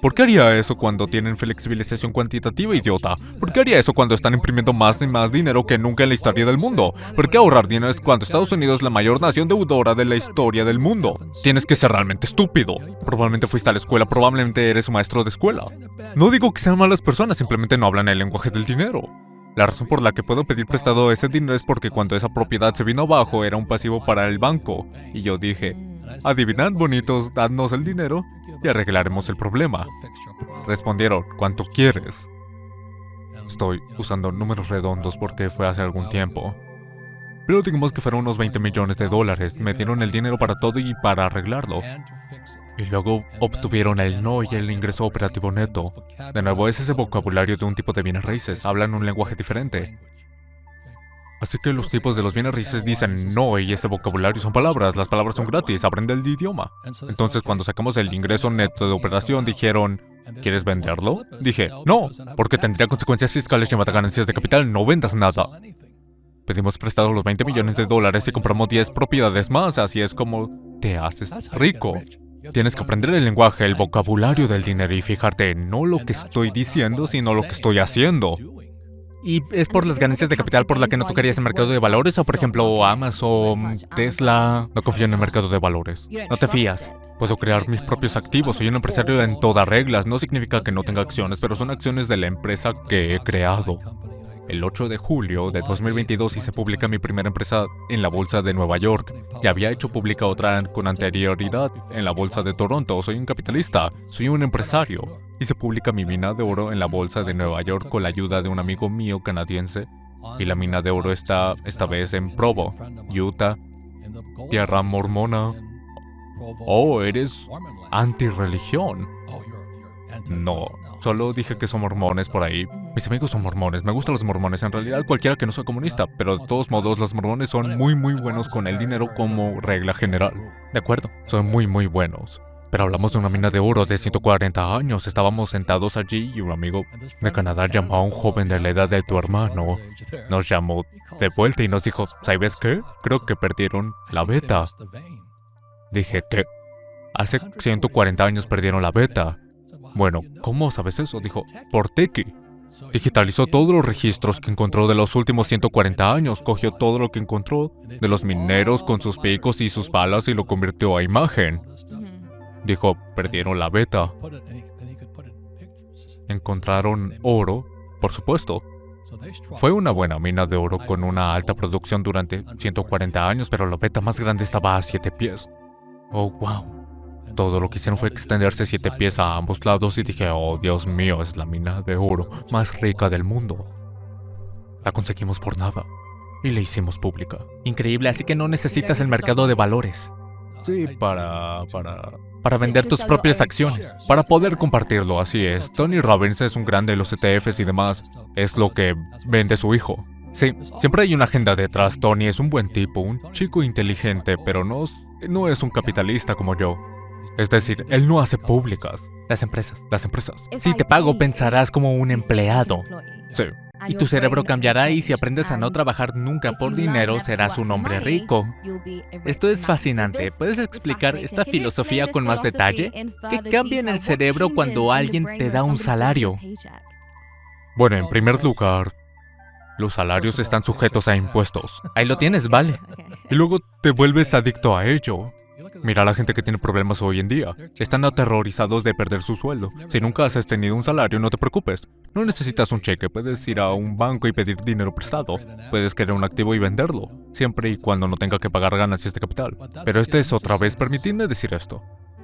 ¿Por qué haría eso cuando tienen flexibilización cuantitativa, idiota? ¿Por qué haría eso cuando están imprimiendo más y más dinero que nunca en la historia del mundo? ¿Por qué ahorrar dinero es cuando Estados Unidos es la mayor nación deudora de la historia del mundo? Tienes que ser realmente estúpido. Probablemente fuiste a la escuela, probablemente eres un maestro de escuela. No digo que sean malas personas, simplemente no hablan el lenguaje del dinero. La razón por la que puedo pedir prestado ese dinero es porque cuando esa propiedad se vino abajo era un pasivo para el banco. Y yo dije, adivinad bonitos, dadnos el dinero y arreglaremos el problema. Respondieron, ¿cuánto quieres? Estoy usando números redondos porque fue hace algún tiempo. Pero digamos que fueron unos $20 millones. Me dieron el dinero para todo y para arreglarlo. Y luego obtuvieron el no y el ingreso operativo neto. De nuevo, es ese vocabulario de un tipo de bienes raíces. Hablan un lenguaje diferente. Así que los tipos de los bienes raíces dicen no y ese vocabulario son palabras. Las palabras son gratis. Aprende el idioma. Entonces, cuando sacamos el ingreso neto de operación, dijeron, ¿quieres venderlo? Dije, no, porque tendría consecuencias fiscales y mata ganancias de capital. No vendas nada. Pedimos prestado los $20 millones y compramos 10 propiedades más. Así es como te haces rico. Tienes que aprender el lenguaje, el vocabulario del dinero y fijarte en no lo que estoy diciendo, sino lo que estoy haciendo. ¿Y es por las ganancias de capital por la que no tocarías el mercado de valores? O por ejemplo, Amazon, Tesla... No confío en el mercado de valores. No te fías. Puedo crear mis propios activos. Soy un empresario en todas reglas. No significa que no tenga acciones, pero son acciones de la empresa que he creado. El 8 de julio de 2022 hice pública mi primera empresa en la bolsa de Nueva York. Ya había hecho pública otra con anterioridad en la bolsa de Toronto. Soy un capitalista, soy un empresario. Hice pública mi mina de oro en la bolsa de Nueva York con la ayuda de un amigo mío canadiense. Y la mina de oro está esta vez en Provo, Utah, tierra mormona. Oh, eres antirreligión. No, solo dije que son mormones por ahí. Mis amigos son mormones, me gustan los mormones, en realidad cualquiera que no sea comunista, pero de todos modos los mormones son muy buenos con el dinero como regla general. De acuerdo, son muy buenos. Pero hablamos de una mina de oro de 140 años, estábamos sentados allí y un amigo de Canadá llamó a un joven de la edad de tu hermano. Nos llamó de vuelta y nos dijo, ¿sabes qué? Creo que perdieron la beta. Dije, ¿qué? Hace 140 años perdieron la beta. Bueno, ¿cómo sabes eso? Dijo, por Teki. Digitalizó todos los registros que encontró de los últimos 140 años, cogió todo lo que encontró de los mineros con sus picos y sus balas y lo convirtió a imagen. Dijo, perdieron la beta. Encontraron oro, por supuesto. Fue una buena mina de oro con una alta producción durante 140 años, pero la beta más grande estaba a 7 pies. Oh, wow. Todo lo que hicieron fue extenderse 7 pies a ambos lados y dije, oh, Dios mío, es la mina de oro más rica del mundo. La conseguimos por nada y la hicimos pública. Increíble, así que no necesitas el mercado de valores. Sí, para vender tus propias acciones, para poder compartirlo, así es. Tony Robbins es un grande de los ETFs y demás. Es lo que vende su hijo. Sí, siempre hay una agenda detrás. Tony es un buen tipo, un chico inteligente, pero no es un capitalista como yo. Es decir, él no hace públicas Las empresas. las empresas. Si te pago, pensarás como un empleado. Sí. Y tu cerebro cambiará y si aprendes a no trabajar nunca por dinero, serás un hombre rico. Esto es fascinante. ¿Puedes explicar esta filosofía con más detalle? ¿Qué cambia en el cerebro cuando alguien te da un salario? Bueno, en primer lugar, los salarios están sujetos a impuestos. Ahí lo tienes, vale. Y luego te vuelves adicto a ello. Mira a la gente que tiene problemas hoy en día. Están aterrorizados de perder su sueldo. Si nunca has tenido un salario, no te preocupes. No necesitas un cheque. Puedes ir a un banco y pedir dinero prestado. Puedes crear un activo y venderlo, siempre y cuando no tenga que pagar ganancias de capital. Pero otra vez, permitidme decir esto.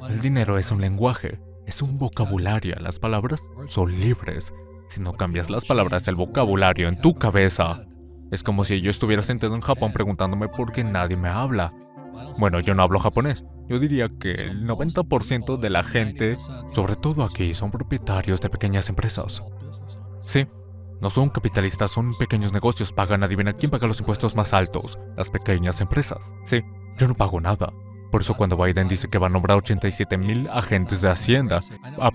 El dinero es un lenguaje, es un vocabulario. Las palabras son libres. Si no cambias las palabras, el vocabulario en tu cabeza, es como si yo estuviera sentado en Japón preguntándome por qué nadie me habla. Bueno, yo no hablo japonés. Yo diría que el 90% de la gente, sobre todo aquí, son propietarios de pequeñas empresas. Sí, no son capitalistas, son pequeños negocios. Pagan, adivina quién paga los impuestos más altos. Las pequeñas empresas. Sí, yo no pago nada. Por eso cuando Biden dice que va a nombrar 87,000 agentes de Hacienda,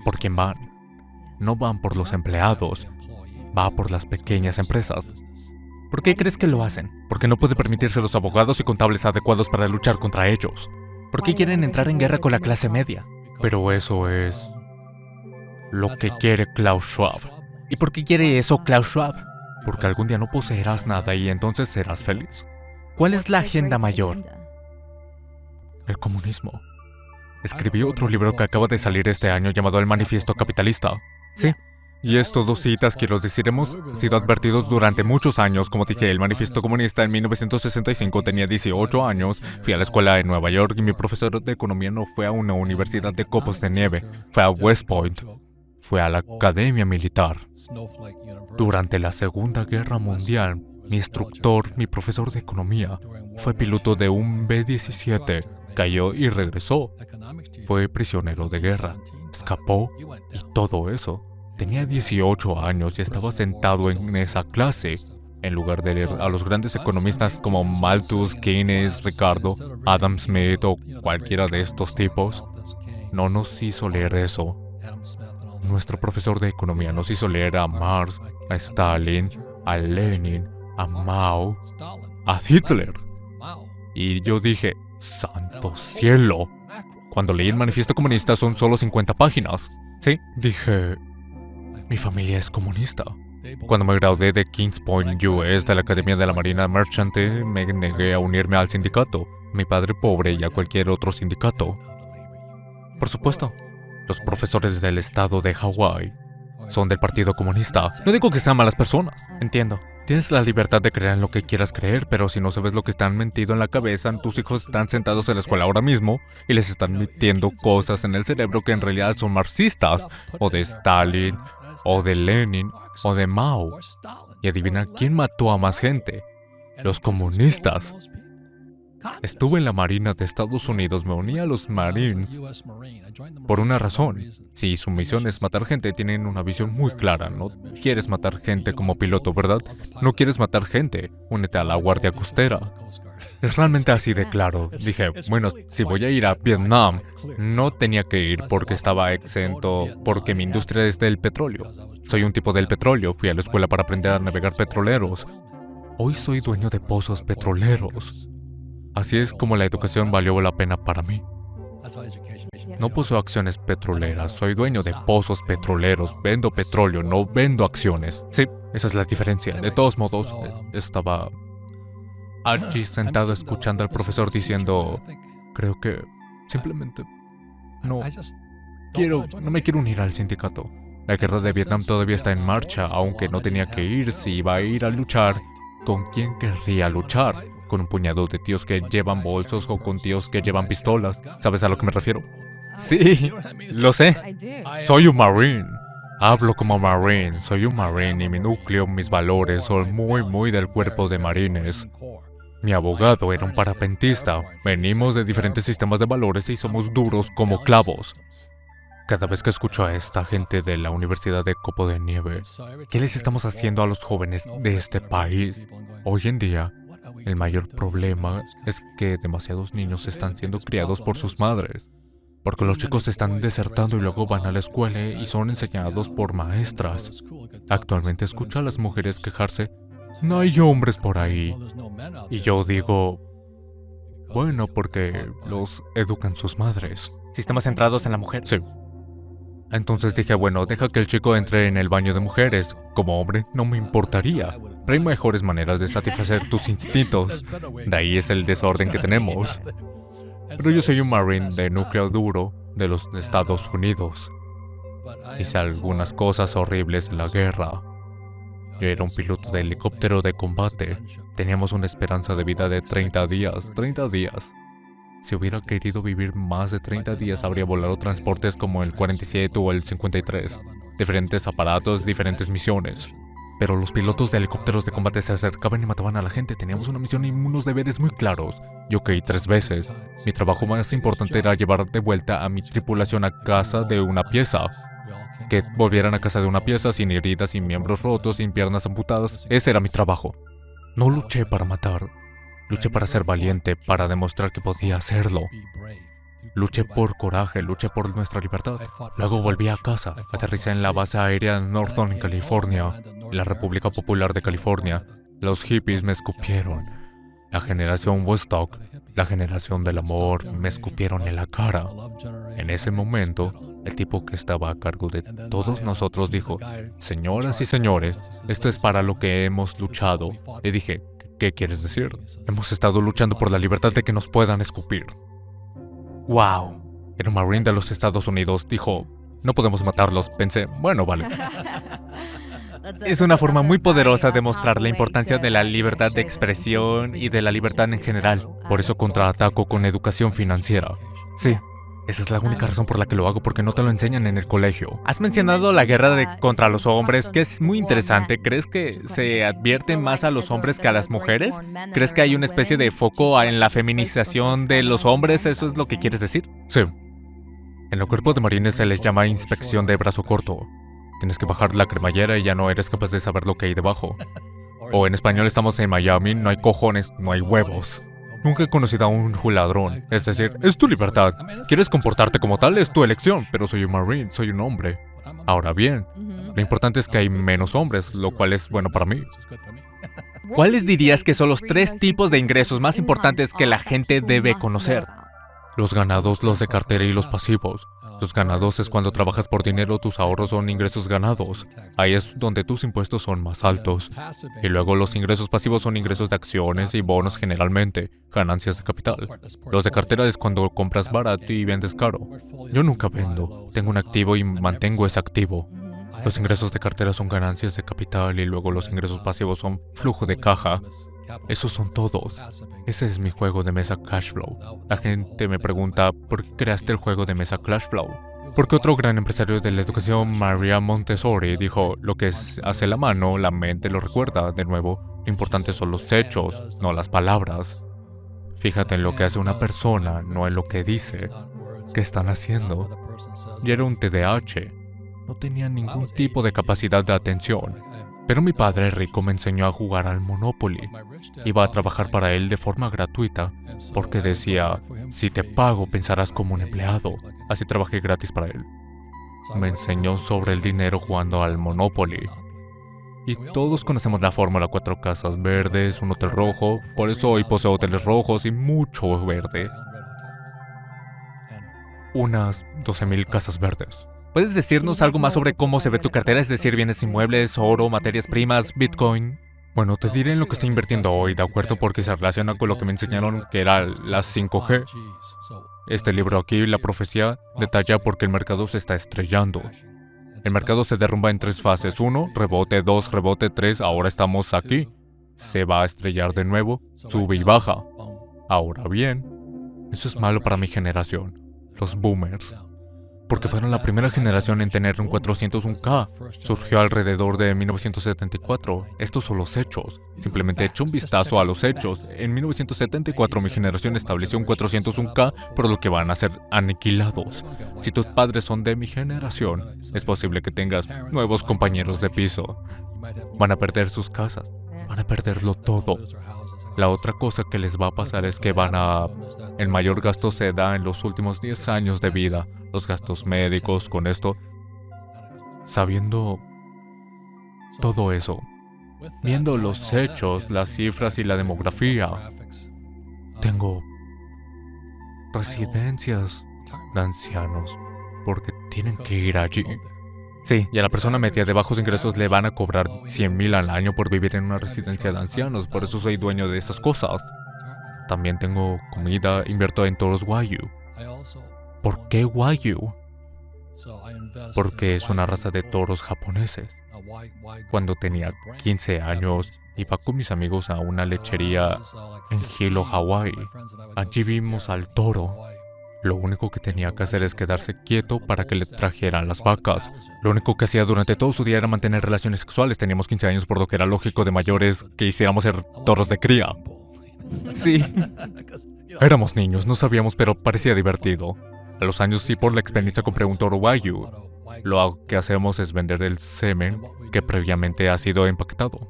¿por quién van? No van por los empleados, va por las pequeñas empresas. ¿Por qué crees que lo hacen? Porque no puede permitirse los abogados y contables adecuados para luchar contra ellos. ¿Por qué quieren entrar en guerra con la clase media? Pero eso es lo que quiere Klaus Schwab. ¿Y por qué quiere eso Klaus Schwab? Porque algún día no poseerás nada y entonces serás feliz. ¿Cuál es la agenda mayor? El comunismo. Escribí otro libro que acaba de salir este año llamado El Manifiesto Capitalista. Sí. Y estos dos citas, quiero decir, hemos sido advertidos durante muchos años. Como dije, el Manifiesto Comunista en 1965 tenía 18 años. Fui a la escuela en Nueva York y mi profesor de economía no fue a una universidad de copos de nieve. Fue a West Point. Fue a la academia militar. Durante la Segunda Guerra Mundial, mi instructor, mi profesor de economía, fue piloto de un B-17. Cayó y regresó. Fue prisionero de guerra. Escapó y todo eso. Tenía 18 años y estaba sentado en esa clase. En lugar de leer a los grandes economistas como Malthus, Keynes, Ricardo, Adam Smith o cualquiera de estos tipos, no nos hizo leer eso. Nuestro profesor de economía nos hizo leer a Marx, a Stalin, a Lenin, a Mao, a Hitler. Y yo dije, ¡santo cielo! Cuando leí el Manifiesto Comunista son solo 50 páginas. Sí, dije, mi familia es comunista. Cuando me gradué de Kings Point, US, de la Academia de la Marina Merchante, me negué a unirme al sindicato, mi padre pobre y a cualquier otro sindicato. Por supuesto, los profesores del estado de Hawái son del Partido Comunista. No digo que sean malas personas, Entiendo. tienes la libertad de creer en lo que quieras creer, pero si no sabes lo que están metido en la cabeza, tus hijos están sentados en la escuela ahora mismo y les están metiendo cosas en el cerebro que en realidad son marxistas, o de Stalin, o de Lenin, o de Mao. Y adivina quién mató a más gente. Los comunistas. Estuve en la Marina de Estados Unidos, me uní a los Marines por una razón. Si su misión es matar gente, tienen una visión muy clara. No quieres matar gente como piloto, ¿verdad? No quieres matar gente, únete a la Guardia Costera. Es realmente así de claro. Dije, bueno, si voy a ir a Vietnam, no tenía que ir porque estaba exento, porque mi industria es del petróleo. Soy un tipo del petróleo, fui a la escuela para aprender a navegar petroleros. Hoy soy dueño de pozos petroleros. Así es como la educación valió la pena para mí. No poseo acciones petroleras, soy dueño de pozos petroleros, vendo petróleo, no vendo acciones. Sí, esa es la diferencia. De todos modos, estaba allí sentado escuchando al profesor diciendo, creo que simplemente no me quiero unir al sindicato. La guerra de Vietnam todavía está en marcha, aunque no tenía que ir. Si iba a ir a luchar, ¿con quién querría luchar? ¿Con un puñado de tíos que llevan bolsos o con tíos que llevan pistolas? ¿Sabes a lo que me refiero? Sí, lo sé. Soy un marine. Hablo como marine. Soy un marine y mi núcleo, mis valores son muy del cuerpo de marines. Mi abogado era un parapentista. Venimos de diferentes sistemas de valores y somos duros como clavos. Cada vez que escucho a esta gente de la Universidad de Copo de Nieve, ¿qué les estamos haciendo a los jóvenes de este país? Hoy en día, el mayor problema es que demasiados niños están siendo criados por sus madres. Porque los chicos están desertando y luego van a la escuela y son enseñados por maestras. Actualmente escucho a las mujeres quejarse, no hay hombres por ahí. Y yo digo, bueno, porque los educan sus madres. Sistemas centrados en la mujer. Sí. Entonces dije, bueno, deja que el chico entre en el baño de mujeres. Como hombre, no me importaría. Pero hay mejores maneras de satisfacer tus instintos. De ahí es el desorden que tenemos. Pero yo soy un marine de núcleo duro de los Estados Unidos. Hice algunas cosas horribles en la guerra. Yo era un piloto de helicóptero de combate. Teníamos una esperanza de vida de 30 días. 30 días. Si hubiera querido vivir más de 30 días, habría volado transportes como el 47 o el 53. Diferentes aparatos, diferentes misiones. Pero los pilotos de helicópteros de combate se acercaban y mataban a la gente. Teníamos una misión y unos deberes muy claros. Yo caí 3 veces. Mi trabajo más importante era llevar de vuelta a mi tripulación a casa de una pieza. Que volvieran a casa de una pieza sin heridas, sin miembros rotos, sin piernas amputadas. Ese era mi trabajo. No luché para matar. Luché para ser valiente, para demostrar que podía hacerlo. Luché por coraje, luché por nuestra libertad. Luego volví a casa. Aterricé en la base aérea de Northern, en California, en la República Popular de California. Los hippies me escupieron. La generación Woodstock, la generación del amor, me escupieron en la cara. En ese momento, el tipo que estaba a cargo de todos nosotros dijo, señoras y señores, esto es para lo que hemos luchado. Le dije, ¿qué quieres decir? Hemos estado luchando por la libertad de que nos puedan escupir. ¡Wow! Era un marine de los Estados Unidos. Dijo, no podemos matarlos. Pensé, bueno, vale. Es una forma muy poderosa de mostrar la importancia de la libertad de expresión y de la libertad en general. Por eso contraataco con educación financiera. Sí. Esa es la única razón por la que lo hago, porque no te lo enseñan en el colegio. Has mencionado la guerra contra los hombres, que es muy interesante. ¿Crees que se advierte más a los hombres que a las mujeres? ¿Crees que hay una especie de foco en la feminización de los hombres? ¿Eso es lo que quieres decir? Sí. En el cuerpo de marines se les llama inspección de brazo corto. Tienes que bajar la cremallera y ya no eres capaz de saber lo que hay debajo. O en español, estamos en Miami, no hay cojones, no hay huevos. Nunca he conocido a un ladrón. Es decir, es tu libertad. ¿Quieres comportarte como tal? Es tu elección. Pero soy un marine, soy un hombre. Ahora bien, lo importante es que hay menos hombres, lo cual es bueno para mí. ¿Cuáles dirías que son los 3 tipos de ingresos más importantes que la gente debe conocer? Los ganados, los de cartera y los pasivos. Los ganados es cuando trabajas por dinero, tus ahorros son ingresos ganados. Ahí es donde tus impuestos son más altos. Y luego los ingresos pasivos son ingresos de acciones y bonos generalmente, ganancias de capital. Los de cartera es cuando compras barato y vendes caro. Yo nunca vendo, tengo un activo y mantengo ese activo. Los ingresos de cartera son ganancias de capital y luego los ingresos pasivos son flujo de caja. Esos son todos. Ese es mi juego de mesa Cashflow. La gente me pregunta, ¿por qué creaste el juego de mesa Cashflow? Porque otro gran empresario de la educación, Maria Montessori, dijo, lo que hace la mano, la mente lo recuerda. De nuevo, lo importante son los hechos, no las palabras. Fíjate en lo que hace una persona, no en lo que dice. ¿Qué están haciendo? Yo era un TDAH. No tenía ningún tipo de capacidad de atención. Pero mi padre rico me enseñó a jugar al Monopoly. Iba a trabajar para él de forma gratuita, porque decía, si te pago pensarás como un empleado. Así trabajé gratis para él. Me enseñó sobre el dinero jugando al Monopoly. Y todos conocemos la fórmula 4 casas verdes, un hotel rojo. Por eso hoy poseo hoteles rojos y mucho verde. Unas 12,000 casas verdes. ¿Puedes decirnos algo más sobre cómo se ve tu cartera? Es decir, bienes inmuebles, oro, materias primas, Bitcoin. Bueno, te diré en lo que estoy invirtiendo hoy, ¿de acuerdo? Porque se relaciona con lo que me enseñaron que era las 5G. Este libro aquí, La Profecía, detalla por qué el mercado se está estrellando. El mercado se derrumba en 3 fases. 1, rebote, 2, rebote, 3, ahora estamos aquí. Se va a estrellar de nuevo, sube y baja. Ahora bien, eso es malo para mi generación, los boomers, porque fueron la primera generación en tener un 401k. Surgió alrededor de 1974. Estos son los hechos. Simplemente echa un vistazo a los hechos. En 1974 mi generación estableció un 401k, por lo que van a ser aniquilados. Si tus padres son de mi generación, es posible que tengas nuevos compañeros de piso. Van a perder sus casas. Van a perderlo todo. La otra cosa que les va a pasar es que el mayor gasto se da en los últimos 10 años de vida. Los gastos médicos, con esto. Sabiendo todo eso, viendo los hechos, las cifras y la demografía, tengo residencias de ancianos porque tienen que ir allí. Sí, y a la persona media de bajos ingresos le van a cobrar 100,000 al año por vivir en una residencia de ancianos, por eso soy dueño de esas cosas. También tengo comida, invierto en toros Wagyu. ¿Por qué Wagyu? Porque es una raza de toros japoneses. Cuando tenía 15 años, iba con mis amigos a una lechería en Hilo, Hawái. Allí vimos al toro. Lo único que tenía que hacer es quedarse quieto para que le trajeran las vacas. Lo único que hacía durante todo su día era mantener relaciones sexuales. Teníamos 15 años, por lo que era lógico de mayores que hiciéramos ser toros de cría. Sí. Éramos niños, no sabíamos, pero parecía divertido. A los años sí, por la experiencia compré un toro Wagyu. Lo que hacemos es vender el semen que previamente ha sido empaquetado.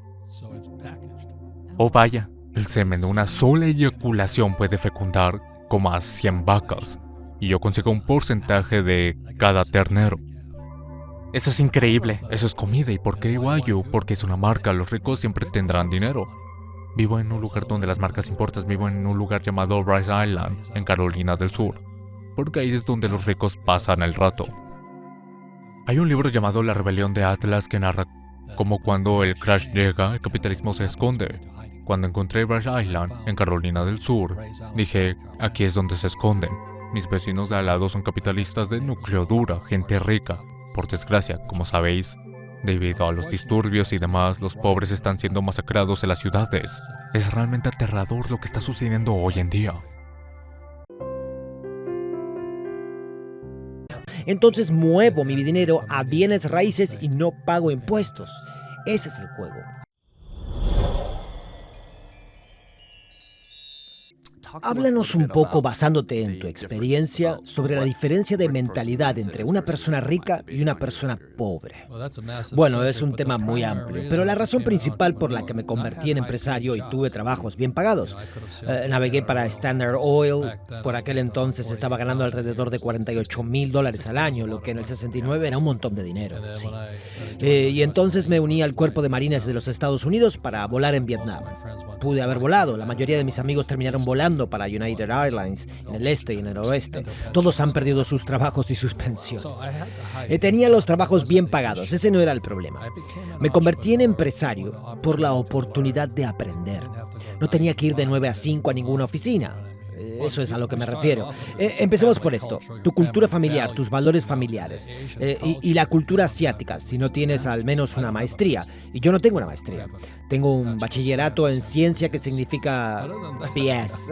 Oh vaya, el semen de una sola eyaculación puede fecundar como a 100 vacas. Y yo consigo un porcentaje de cada ternero. Eso es increíble. Eso es comida. ¿Y por qué Wagyu? Porque es una marca. Los ricos siempre tendrán dinero. Vivo en un lugar donde las marcas importan. Vivo en un lugar llamado Rice Island, en Carolina del Sur. Porque ahí es donde los ricos pasan el rato. Hay un libro llamado La Rebelión de Atlas que narra cómo cuando el crash llega, el capitalismo se esconde. Cuando encontré Rice Island, en Carolina del Sur, dije, aquí es donde se esconden. Mis vecinos de al lado son capitalistas de núcleo dura, gente rica. Por desgracia, como sabéis, debido a los disturbios y demás, los pobres están siendo masacrados en las ciudades. Es realmente aterrador lo que está sucediendo hoy en día. Entonces muevo mi dinero a bienes raíces y no pago impuestos. Ese es el juego. Háblanos un poco, basándote en tu experiencia, sobre la diferencia de mentalidad entre una persona rica y una persona pobre. Bueno, es un tema muy amplio, pero la razón principal por la que me convertí en empresario y tuve trabajos bien pagados. Navegué para Standard Oil, por aquel entonces estaba ganando alrededor de $48,000 al año, lo que en el 69 era un montón de dinero. Sí. Y entonces me uní al Cuerpo de Marines de los Estados Unidos para volar en Vietnam. Pude haber volado, la mayoría de mis amigos terminaron volando para United Airlines en el este y en el oeste. Todos han perdido sus trabajos y sus pensiones. Tenía los trabajos bien pagados, ese no era el problema. Me convertí en empresario por la oportunidad de aprender. No tenía que ir de 9 a 5 a ninguna oficina. Eso es a lo que me refiero. Empecemos por esto. Tu cultura familiar, tus valores familiares y la cultura asiática, si no tienes al menos una maestría. Y yo no tengo una maestría. Tengo un bachillerato en ciencia que significa BS.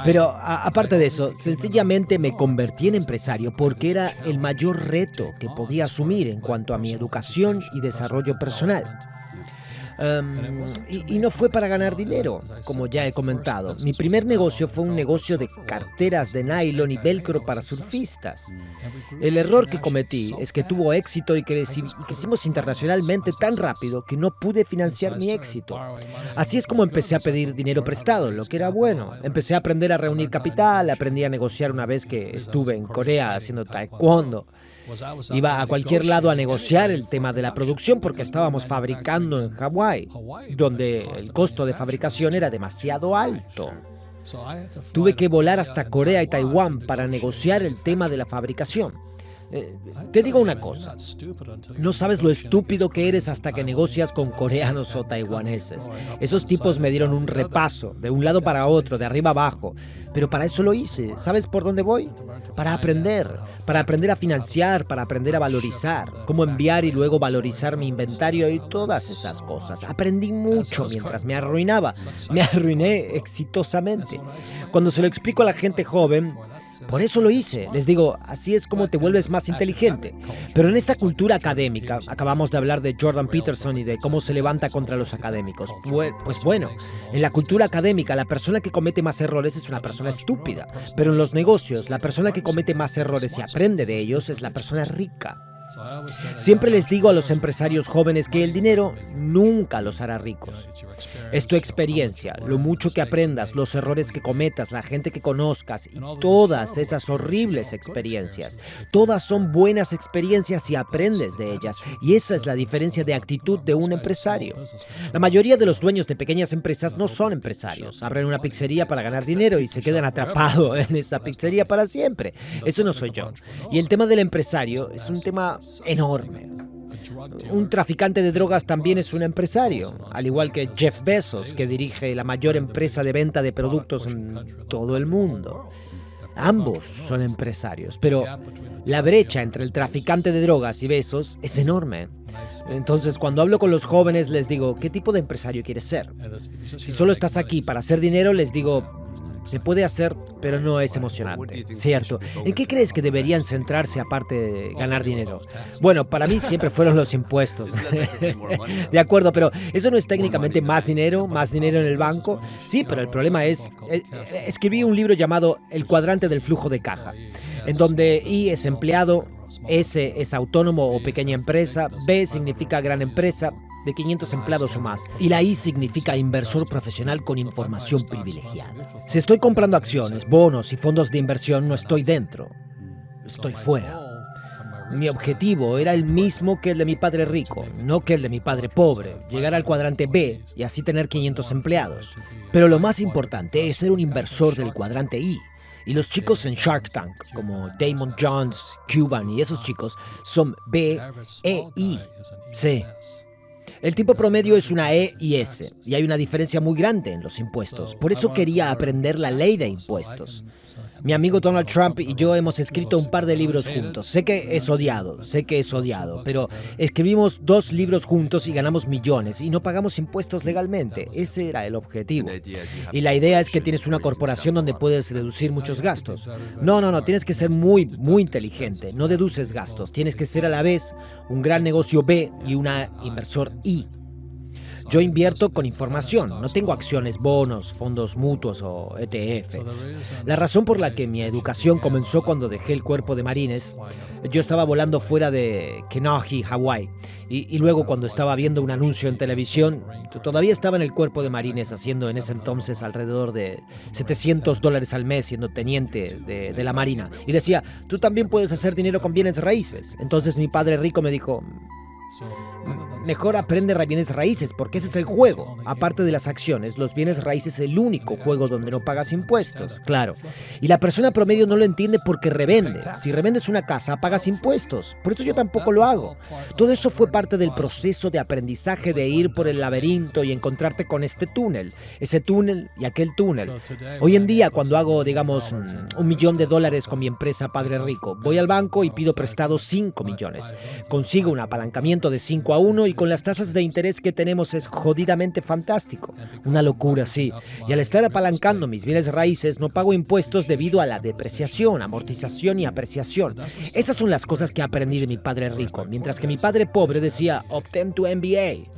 Pero aparte de eso, sencillamente me convertí en empresario porque era el mayor reto que podía asumir en cuanto a mi educación y desarrollo personal. Y no fue para ganar dinero, como ya he comentado. Mi primer negocio fue un negocio de carteras de nylon y velcro para surfistas. El error que cometí es que tuvo éxito y crecimos internacionalmente tan rápido que no pude financiar mi éxito. Así es como empecé a pedir dinero prestado, lo que era bueno. Empecé a aprender a reunir capital, aprendí a negociar una vez que estuve en Corea haciendo taekwondo. Iba a cualquier lado a negociar el tema de la producción porque estábamos fabricando en Hawái, donde el costo de fabricación era demasiado alto. Tuve que volar hasta Corea y Taiwán para negociar el tema de la fabricación. Te digo una cosa, no sabes lo estúpido que eres hasta que negocias con coreanos o taiwaneses. Esos tipos me dieron un repaso, de un lado para otro, de arriba abajo, pero para eso lo hice. ¿Sabes por dónde voy? Para aprender a financiar, para aprender a valorizar, cómo enviar y luego valorizar mi inventario y todas esas cosas. Aprendí mucho mientras me arruinaba, me arruiné exitosamente. Cuando se lo explico a la gente joven, por eso lo hice. Les digo, así es como te vuelves más inteligente. Pero en esta cultura académica, acabamos de hablar de Jordan Peterson y de cómo se levanta contra los académicos. Pues bueno, en la cultura académica, la persona que comete más errores es una persona estúpida. Pero en los negocios, la persona que comete más errores y aprende de ellos es la persona rica. Siempre les digo a los empresarios jóvenes que el dinero nunca los hará ricos. Es tu experiencia, lo mucho que aprendas, los errores que cometas, la gente que conozcas y todas esas horribles experiencias. Todas son buenas experiencias si aprendes de ellas, y esa es la diferencia de actitud de un empresario. La mayoría de los dueños de pequeñas empresas no son empresarios. Abren una pizzería para ganar dinero y se quedan atrapados en esa pizzería para siempre. Eso no soy yo. Y el tema del empresario es un tema enorme. Un traficante de drogas también es un empresario, al igual que Jeff Bezos, que dirige la mayor empresa de venta de productos en todo el mundo. Ambos son empresarios, pero la brecha entre el traficante de drogas y Bezos es enorme. Entonces, cuando hablo con los jóvenes, les digo, ¿qué tipo de empresario quieres ser? Si solo estás aquí para hacer dinero, les digo, se puede hacer, pero no es emocionante, ¿cierto? ¿En qué crees que deberían centrarse aparte de ganar dinero? Bueno, para mí siempre fueron los impuestos. De acuerdo, pero ¿eso no es técnicamente más dinero en el banco? Sí, pero el problema es, escribí un libro llamado El cuadrante del flujo de caja, en donde I es empleado, S es autónomo o pequeña empresa, B significa gran empresa, de 500 empleados o más, y la I significa inversor profesional con información privilegiada. Si estoy comprando acciones, bonos y fondos de inversión, no estoy dentro, estoy fuera. Mi objetivo era el mismo que el de mi padre rico, no que el de mi padre pobre, llegar al cuadrante B y así tener 500 empleados. Pero lo más importante es ser un inversor del cuadrante I. Y los chicos en Shark Tank, como Damon Jones, Cuban y esos chicos, son B, E, I, C. El tipo promedio es una E y S, y hay una diferencia muy grande en los impuestos. Por eso quería aprender la ley de impuestos. Mi amigo Donald Trump y yo hemos escrito un par de libros juntos. Sé que es odiado, pero escribimos 2 libros juntos y ganamos millones y no pagamos impuestos legalmente. Ese era el objetivo. Y la idea es que tienes una corporación donde puedes deducir muchos gastos. No, tienes que ser muy inteligente. No deduces gastos, tienes que ser a la vez un gran negocio B y una inversor I. Yo invierto con información, no tengo acciones, bonos, fondos mutuos o ETFs. La razón por la que mi educación comenzó cuando dejé el cuerpo de marines, yo estaba volando fuera de Kenai, Hawái, y luego cuando estaba viendo un anuncio en televisión, todavía estaba en el cuerpo de marines haciendo en ese entonces alrededor de $700 al mes siendo teniente de la marina. Y decía, tú también puedes hacer dinero con bienes raíces. Entonces mi padre rico me dijo, mejor aprende bienes raíces, porque ese es el juego. Aparte de las acciones, los bienes raíces es el único juego donde no pagas impuestos. Claro. Y la persona promedio no lo entiende porque revende. Si revendes una casa, pagas impuestos. Por eso yo tampoco lo hago. Todo eso fue parte del proceso de aprendizaje de ir por el laberinto y encontrarte con este túnel. Ese túnel y aquel túnel. Hoy en día, cuando hago, digamos, $1 millón con mi empresa Padre Rico, voy al banco y pido prestado 5 millones. Consigo un apalancamiento de 5-1 y con las tasas de interés que tenemos es jodidamente fantástico. Una locura, sí. Y al estar apalancando mis bienes raíces no pago impuestos debido a la depreciación, amortización y apreciación. Esas son las cosas que aprendí de mi padre rico, mientras que mi padre pobre decía, obtén tu MBA.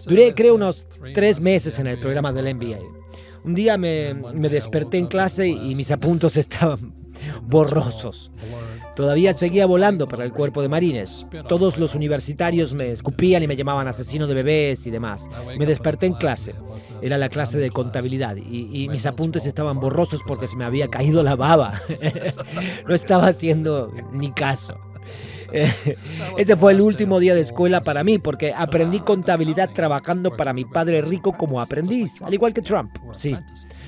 Duré, creo, unos 3 meses en el programa del MBA. Un día me desperté en clase y mis apuntes estaban borrosos. Todavía seguía volando para el cuerpo de marines. Todos los universitarios me escupían y me llamaban asesino de bebés y demás. Me desperté en clase. Era la clase de contabilidad y mis apuntes estaban borrosos porque se me había caído la baba. No estaba haciendo ni caso. Ese fue el último día de escuela para mí porque aprendí contabilidad trabajando para mi padre rico como aprendiz, al igual que Trump, sí.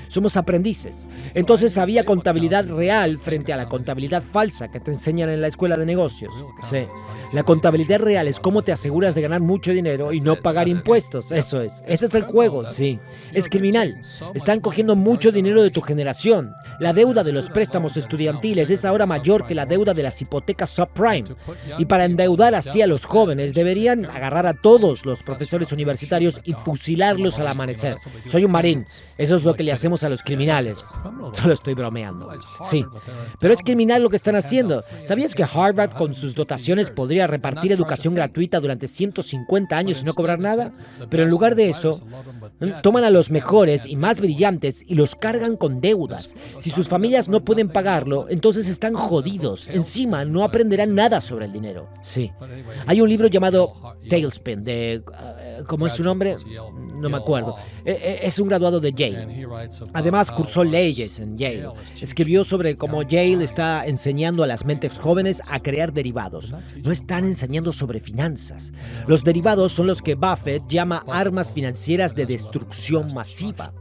Somos aprendices. Entonces había contabilidad real frente a la contabilidad falsa que te enseñan en la escuela de negocios. Sí. La contabilidad real es cómo te aseguras de ganar mucho dinero y no pagar impuestos. Eso es. Ese es el juego, sí. Es criminal. Están cogiendo mucho dinero de tu generación. La deuda de los préstamos estudiantiles es ahora mayor que la deuda de las hipotecas subprime. Y para endeudar así a los jóvenes, deberían agarrar a todos los profesores universitarios y fusilarlos al amanecer. Soy un marín. Eso es lo que le hacemos a los criminales. Solo estoy bromeando. Sí. Pero es criminal lo que están haciendo. ¿Sabías que Harvard, con sus dotaciones, podría repartir educación gratuita durante 150 años y no cobrar nada? Pero en lugar de eso, toman a los mejores y más brillantes y los cargan con deudas. Si sus familias no pueden pagarlo, entonces están jodidos. Encima, no aprenderán nada sobre el dinero. Sí. Hay un libro llamado Tailspin de... ¿cómo es su nombre? No me acuerdo. Es un graduado de Yale. Además, cursó leyes en Yale. Escribió sobre cómo Yale está enseñando a las mentes jóvenes a crear derivados. No están enseñando sobre finanzas. Los derivados son los que Buffett llama armas financieras de destrucción masiva.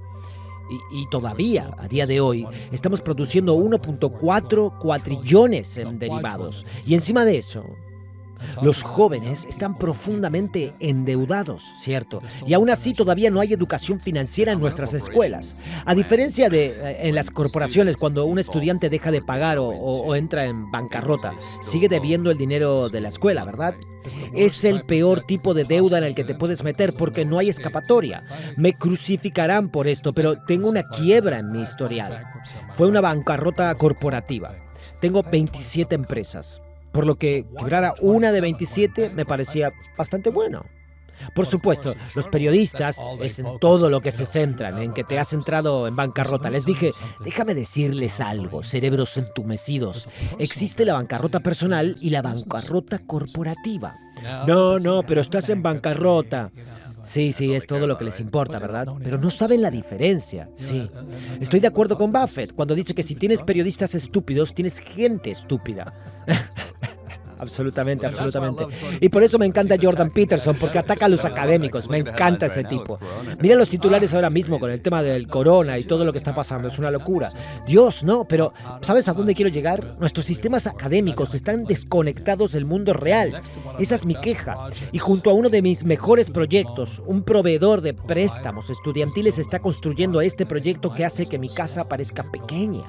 Y todavía, a día de hoy, estamos produciendo 1.4 cuatrillones en derivados. Y encima de eso, los jóvenes están profundamente endeudados, ¿cierto? Y aún así todavía no hay educación financiera en nuestras escuelas. A diferencia de en las corporaciones, cuando un estudiante deja de pagar o entra en bancarrota, sigue debiendo el dinero de la escuela, ¿verdad? Es el peor tipo de deuda en el que te puedes meter porque no hay escapatoria. Me crucificarán por esto, pero tengo una quiebra en mi historial. Fue una bancarrota corporativa. Tengo 27 empresas. Por lo que quebrar a una de 27 me parecía bastante bueno. Por supuesto, los periodistas es en todo lo que se centran, en que te has entrado en bancarrota. Les dije, déjame decirles algo, cerebros entumecidos. Existe la bancarrota personal y la bancarrota corporativa. No, pero estás en bancarrota. Sí, es todo lo que les importa, ¿verdad? Pero no saben la diferencia. Sí. Estoy de acuerdo con Buffett cuando dice que si tienes periodistas estúpidos, tienes gente estúpida. Absolutamente. Y por eso me encanta Jordan Peterson, porque ataca a los académicos. Me encanta ese tipo. Mira los titulares ahora mismo con el tema del corona y todo lo que está pasando. Es una locura. Dios, no, pero ¿sabes a dónde quiero llegar? Nuestros sistemas académicos están desconectados del mundo real. Esa es mi queja. Y junto a uno de mis mejores proyectos, un proveedor de préstamos estudiantiles está construyendo este proyecto que hace que mi casa parezca pequeña.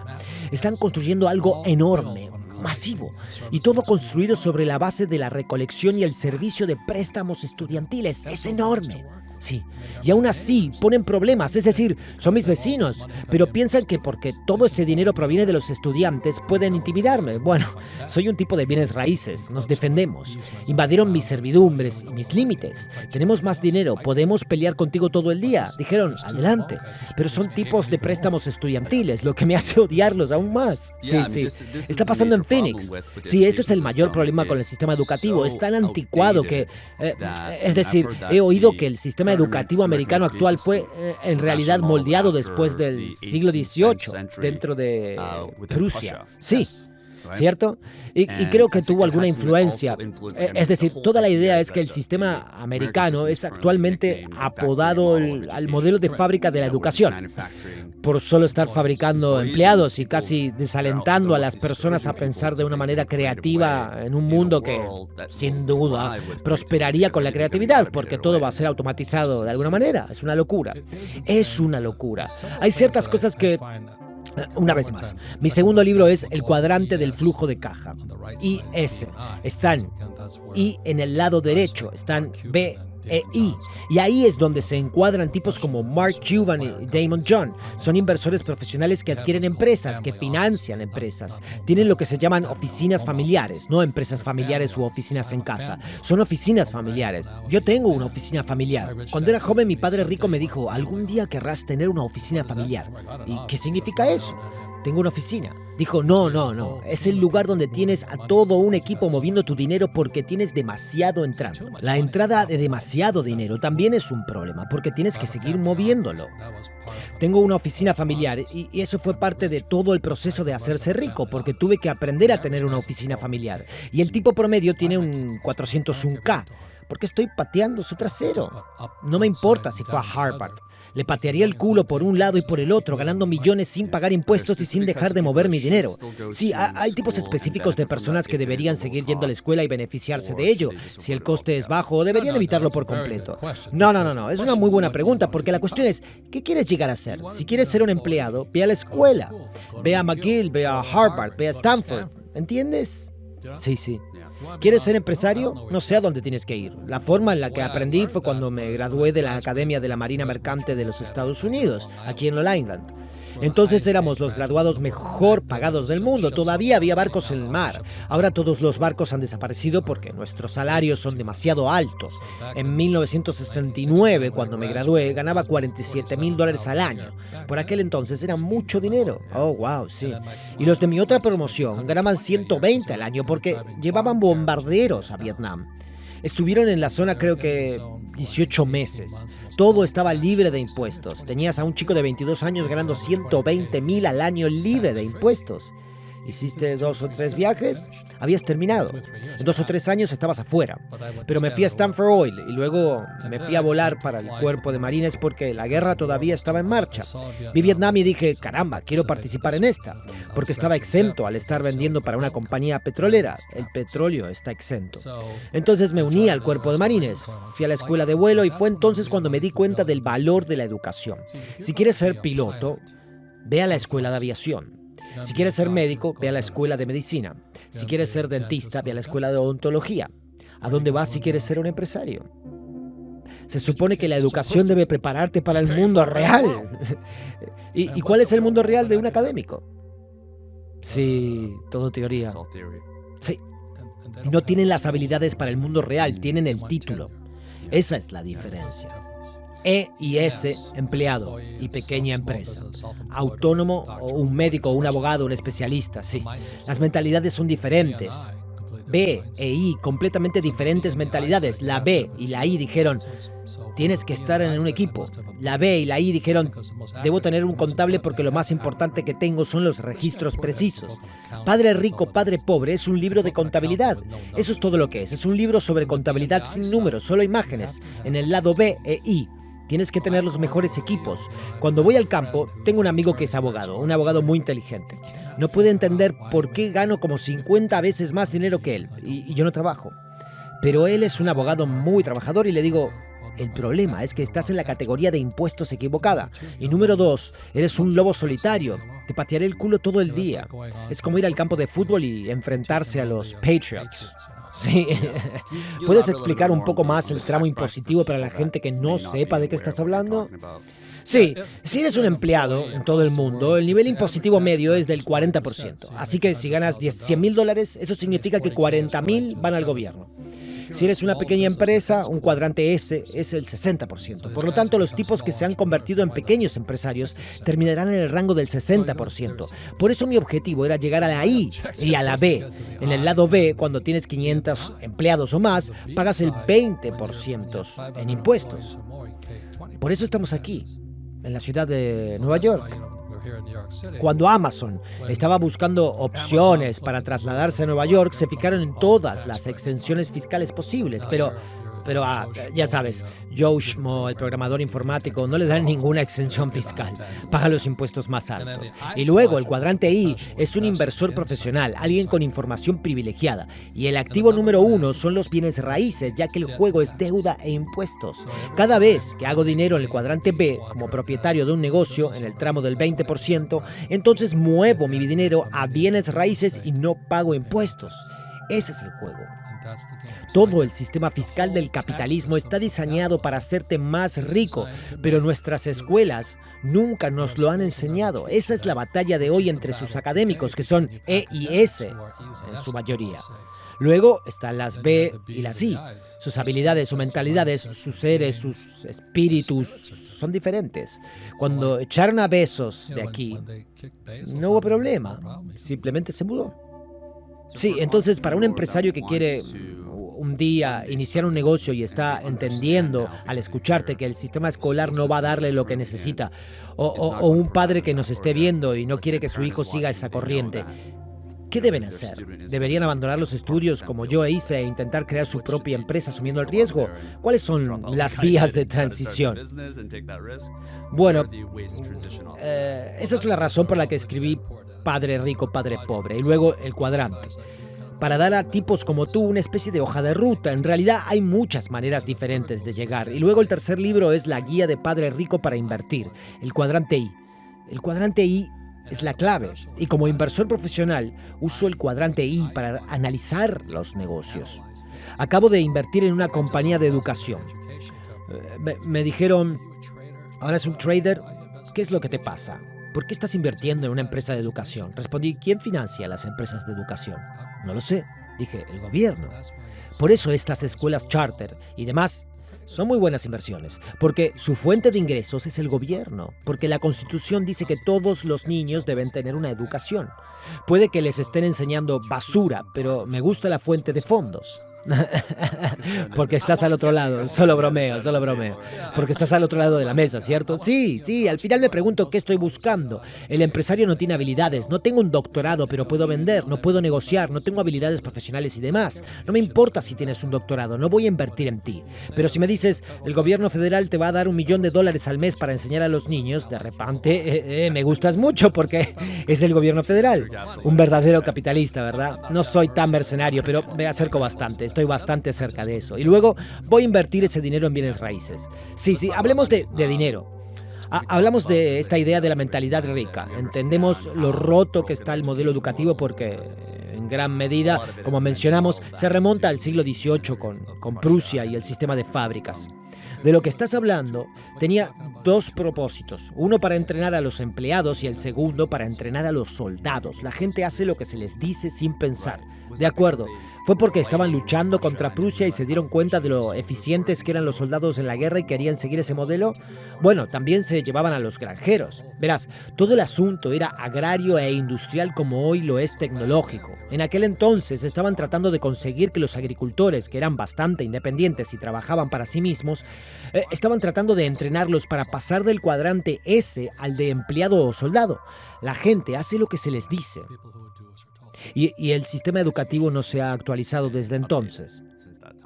Están construyendo algo enorme, masivo, y todo construido sobre la base de la recolección y el servicio de préstamos estudiantiles. Es enorme. Sí, y aún así ponen problemas, es decir, son mis vecinos, pero piensan que porque todo ese dinero proviene de los estudiantes pueden intimidarme. Bueno, soy un tipo de bienes raíces, nos defendemos. Invadieron mis servidumbres y mis límites. Tenemos más dinero, podemos pelear contigo todo el día. Dijeron, adelante, pero son tipos de préstamos estudiantiles, lo que me hace odiarlos aún más. Sí, está pasando en Phoenix. Sí, este es el mayor problema con el sistema educativo, es tan anticuado que, es decir, he oído que el sistema educativo americano actual fue en realidad moldeado después del siglo XVIII dentro de Prusia. Sí, ¿cierto? Y creo que tuvo alguna influencia. Es decir, toda la idea es que el sistema americano es actualmente apodado al modelo de fábrica de la educación, por solo estar fabricando empleados y casi desalentando a las personas a pensar de una manera creativa en un mundo que, sin duda, prosperaría con la creatividad, porque todo va a ser automatizado de alguna manera. Es una locura. Es una locura. Hay ciertas cosas que... Una vez más, mi segundo libro es El cuadrante del flujo de caja. Y S. Están I en el lado derecho, están B e I. Y ahí es donde se encuadran tipos como Mark Cuban y Damon John. Son inversores profesionales que adquieren empresas, que financian empresas. Tienen lo que se llaman oficinas familiares, no empresas familiares u oficinas en casa. Son oficinas familiares. Yo tengo una oficina familiar. Cuando era joven, mi padre rico me dijo, algún día querrás tener una oficina familiar. ¿Y qué significa eso? Tengo una oficina. Dijo, no. Es el lugar donde tienes a todo un equipo moviendo tu dinero porque tienes demasiado entrando. La entrada de demasiado dinero también es un problema porque tienes que seguir moviéndolo. Tengo una oficina familiar y eso fue parte de todo el proceso de hacerse rico porque tuve que aprender a tener una oficina familiar. Y el tipo promedio tiene un 401k porque estoy pateando su trasero. No me importa si fue a Harvard. Le patearía el culo por un lado y por el otro, ganando millones sin pagar impuestos y sin dejar de mover mi dinero. Sí, hay tipos específicos de personas que deberían seguir yendo a la escuela y beneficiarse de ello. Si el coste es bajo, deberían evitarlo por completo. No. Es una muy buena pregunta, porque la cuestión es, ¿qué quieres llegar a ser? Si quieres ser un empleado, ve a la escuela. Ve a McGill, ve a Harvard, ve a Stanford. ¿Entiendes? Sí. ¿Quieres ser empresario? No sé a dónde tienes que ir. La forma en la que aprendí fue cuando me gradué de la Academia de la Marina Mercante de los Estados Unidos, aquí en Long Island. Entonces éramos los graduados mejor pagados del mundo. Todavía había barcos en el mar. Ahora todos los barcos han desaparecido porque nuestros salarios son demasiado altos. En 1969, cuando me gradué, ganaba $47,000 al año. Por aquel entonces era mucho dinero. Oh, wow, sí. Y los de mi otra promoción ganaban 120 al año porque llevaban bombarderos a Vietnam. Estuvieron en la zona creo que 18 meses. Todo estaba libre de impuestos. Tenías a un chico de 22 años ganando 120,000 al año libre de impuestos. ¿Hiciste 2 o 3 viajes? Habías terminado. En 2 o 3 años estabas afuera. Pero me fui a Stanford Oil y luego me fui a volar para el cuerpo de marines porque la guerra todavía estaba en marcha. Vi Vietnam y dije, caramba, quiero participar en esta. Porque estaba exento al estar vendiendo para una compañía petrolera. El petróleo está exento. Entonces me uní al cuerpo de marines. Fui a la escuela de vuelo y fue entonces cuando me di cuenta del valor de la educación. Si quieres ser piloto, ve a la escuela de aviación. Si quieres ser médico, ve a la escuela de medicina. Si quieres ser dentista, ve a la escuela de odontología. ¿A dónde vas si quieres ser un empresario? Se supone que la educación debe prepararte para el mundo real. ¿Y cuál es el mundo real de un académico? Sí, todo teoría. Sí. No tienen las habilidades para el mundo real, tienen el título. Esa es la diferencia. E y S, empleado y pequeña empresa. Autónomo o un médico, un abogado, un especialista, sí. Las mentalidades son diferentes. B e I, completamente diferentes mentalidades. La B y la I dijeron, tienes que estar en un equipo. La B y la I dijeron, debo tener un contable porque lo más importante que tengo son los registros precisos. Padre rico, padre pobre es un libro de contabilidad. Eso es todo lo que es. Es un libro sobre contabilidad sin números, solo imágenes. En el lado B e I. Tienes que tener los mejores equipos. Cuando voy al campo, tengo un amigo que es abogado, un abogado muy inteligente. No puede entender por qué gano como 50 veces más dinero que él, y yo no trabajo. Pero él es un abogado muy trabajador y le digo, el problema es que estás en la categoría de impuestos equivocada. Y número 2, eres un lobo solitario. Te patearé el culo todo el día. Es como ir al campo de fútbol y enfrentarse a los Patriots. Sí. ¿Puedes explicar un poco más el tramo impositivo para la gente que no sepa de qué estás hablando? Sí, si eres un empleado en todo el mundo, el nivel impositivo medio es del 40%. Así que si ganas $100,000, eso significa que 40,000 van al gobierno. Si eres una pequeña empresa, un cuadrante S es el 60%. Por lo tanto, los tipos que se han convertido en pequeños empresarios terminarán en el rango del 60%. Por eso mi objetivo era llegar a la I y a la B. En el lado B, cuando tienes 500 empleados o más, pagas el 20% en impuestos. Por eso estamos aquí, en la ciudad de Nueva York. Cuando Amazon estaba buscando opciones para trasladarse a Nueva York, se fijaron en todas las exenciones fiscales posibles, pero ya sabes, Joe Schmo, el programador informático, no le dan ninguna exención fiscal, paga los impuestos más altos. Y luego el cuadrante I es un inversor profesional, alguien con información privilegiada, y el activo número 1 son los bienes raíces, ya que el juego es deuda e impuestos. Cada vez que hago dinero en el cuadrante B, como propietario de un negocio, en el tramo del 20%, entonces muevo mi dinero a bienes raíces y no pago impuestos. Ese es el juego. Todo el sistema fiscal del capitalismo está diseñado para hacerte más rico, pero nuestras escuelas nunca nos lo han enseñado. Esa es la batalla de hoy entre sus académicos, que son E y S en su mayoría. Luego están las B y las I. Sus habilidades, sus mentalidades, sus seres, sus espíritus son diferentes. Cuando echaron a Bezos de aquí, no hubo problema, simplemente se mudó. Sí, entonces para un empresario que quiere un día iniciar un negocio y está entendiendo al escucharte que el sistema escolar no va a darle lo que necesita, o un padre que nos esté viendo y no quiere que su hijo siga esa corriente, ¿Qué deben hacer? ¿Deberían abandonar los estudios como yo hice e intentar crear su propia empresa asumiendo el riesgo? ¿Cuáles son las vías de transición? Bueno, esa es la razón por la que escribí Padre Rico, Padre Pobre y luego El Cuadrante. Para dar a tipos como tú una especie de hoja de ruta. En realidad hay muchas maneras diferentes de llegar. Y luego el tercer libro es la guía de Padre Rico para invertir, el cuadrante I. El cuadrante I es la clave. Y como inversor profesional, uso el cuadrante I para analizar los negocios. Acabo de invertir en una compañía de educación. Me dijeron, ¿ahora es un trader? ¿Qué es lo que te pasa? ¿Por qué estás invirtiendo en una empresa de educación? Respondí, ¿quién financia las empresas de educación? No lo sé. Dije, el gobierno. Por eso estas escuelas charter y demás son muy buenas inversiones, porque su fuente de ingresos es el gobierno, porque la Constitución dice que todos los niños deben tener una educación. Puede que les estén enseñando basura, pero me gusta la fuente de fondos. Porque estás al otro lado, solo bromeo. Porque estás al otro lado de la mesa, ¿cierto? Sí, al final me pregunto qué estoy buscando. El empresario no tiene habilidades, no tengo un doctorado, pero puedo vender, no puedo negociar, no tengo habilidades profesionales y demás. No me importa si tienes un doctorado, no voy a invertir en ti. Pero si me dices, el gobierno federal te va a dar $1 millón al mes para enseñar a los niños, de repente me gustas mucho porque es el gobierno federal. Un verdadero capitalista, ¿verdad? No soy tan mercenario, pero me acerco bastante. Estoy bastante cerca de eso. Y luego voy a invertir ese dinero en bienes raíces. Sí, hablemos de dinero. Hablamos de esta idea de la mentalidad rica. Entendemos lo roto que está el modelo educativo porque, en gran medida, como mencionamos, se remonta al siglo XVIII con Prusia y el sistema de fábricas. De lo que estás hablando tenía dos propósitos. Uno para entrenar a los empleados y el segundo para entrenar a los soldados. La gente hace lo que se les dice sin pensar. De acuerdo. Fue porque estaban luchando contra Prusia y se dieron cuenta de lo eficientes que eran los soldados en la guerra y querían seguir ese modelo. Bueno, también se llevaban a los granjeros. Verás, todo el asunto era agrario e industrial como hoy lo es tecnológico. En aquel entonces estaban tratando de conseguir que los agricultores, que eran bastante independientes y trabajaban para sí mismos, estaban tratando de entrenarlos para pasar del cuadrante S al de empleado o soldado. La gente hace lo que se les dice. Y el sistema educativo no se ha actualizado desde entonces.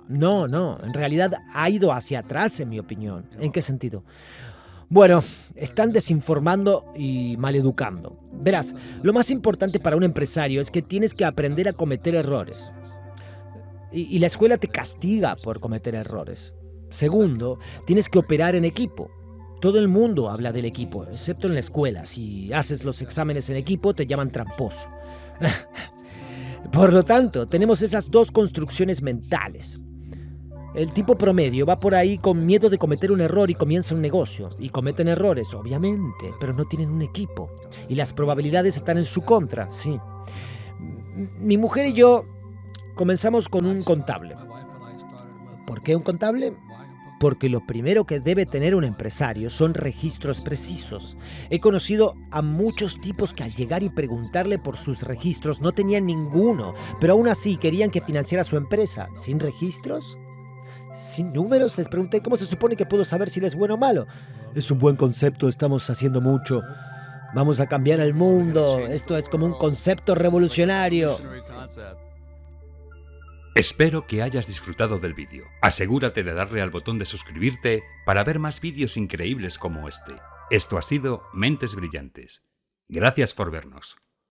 No, en realidad ha ido hacia atrás, en mi opinión. ¿En qué sentido? Bueno, están desinformando y maleducando. Verás, lo más importante para un empresario es que tienes que aprender a cometer errores. Y la escuela te castiga por cometer errores. Segundo, tienes que operar en equipo. Todo el mundo habla del equipo, excepto en la escuela. Si haces los exámenes en equipo, te llaman tramposo. Por lo tanto, tenemos esas dos construcciones mentales. El tipo promedio va por ahí con miedo de cometer un error y comienza un negocio. Y cometen errores, obviamente, pero no tienen un equipo. Y las probabilidades están en su contra, sí. Mi mujer y yo comenzamos con un contable. ¿Por qué un contable? Porque lo primero que debe tener un empresario son registros precisos. He conocido a muchos tipos que al llegar y preguntarle por sus registros no tenían ninguno, pero aún así querían que financiara su empresa. ¿Sin registros? ¿Sin números? Les pregunté, ¿cómo se supone que puedo saber si él es bueno o malo? Es un buen concepto, estamos haciendo mucho. Vamos a cambiar el mundo. Esto es como un concepto revolucionario. Espero que hayas disfrutado del vídeo. Asegúrate de darle al botón de suscribirte para ver más vídeos increíbles como este. Esto ha sido Mentes Brillantes. Gracias por vernos.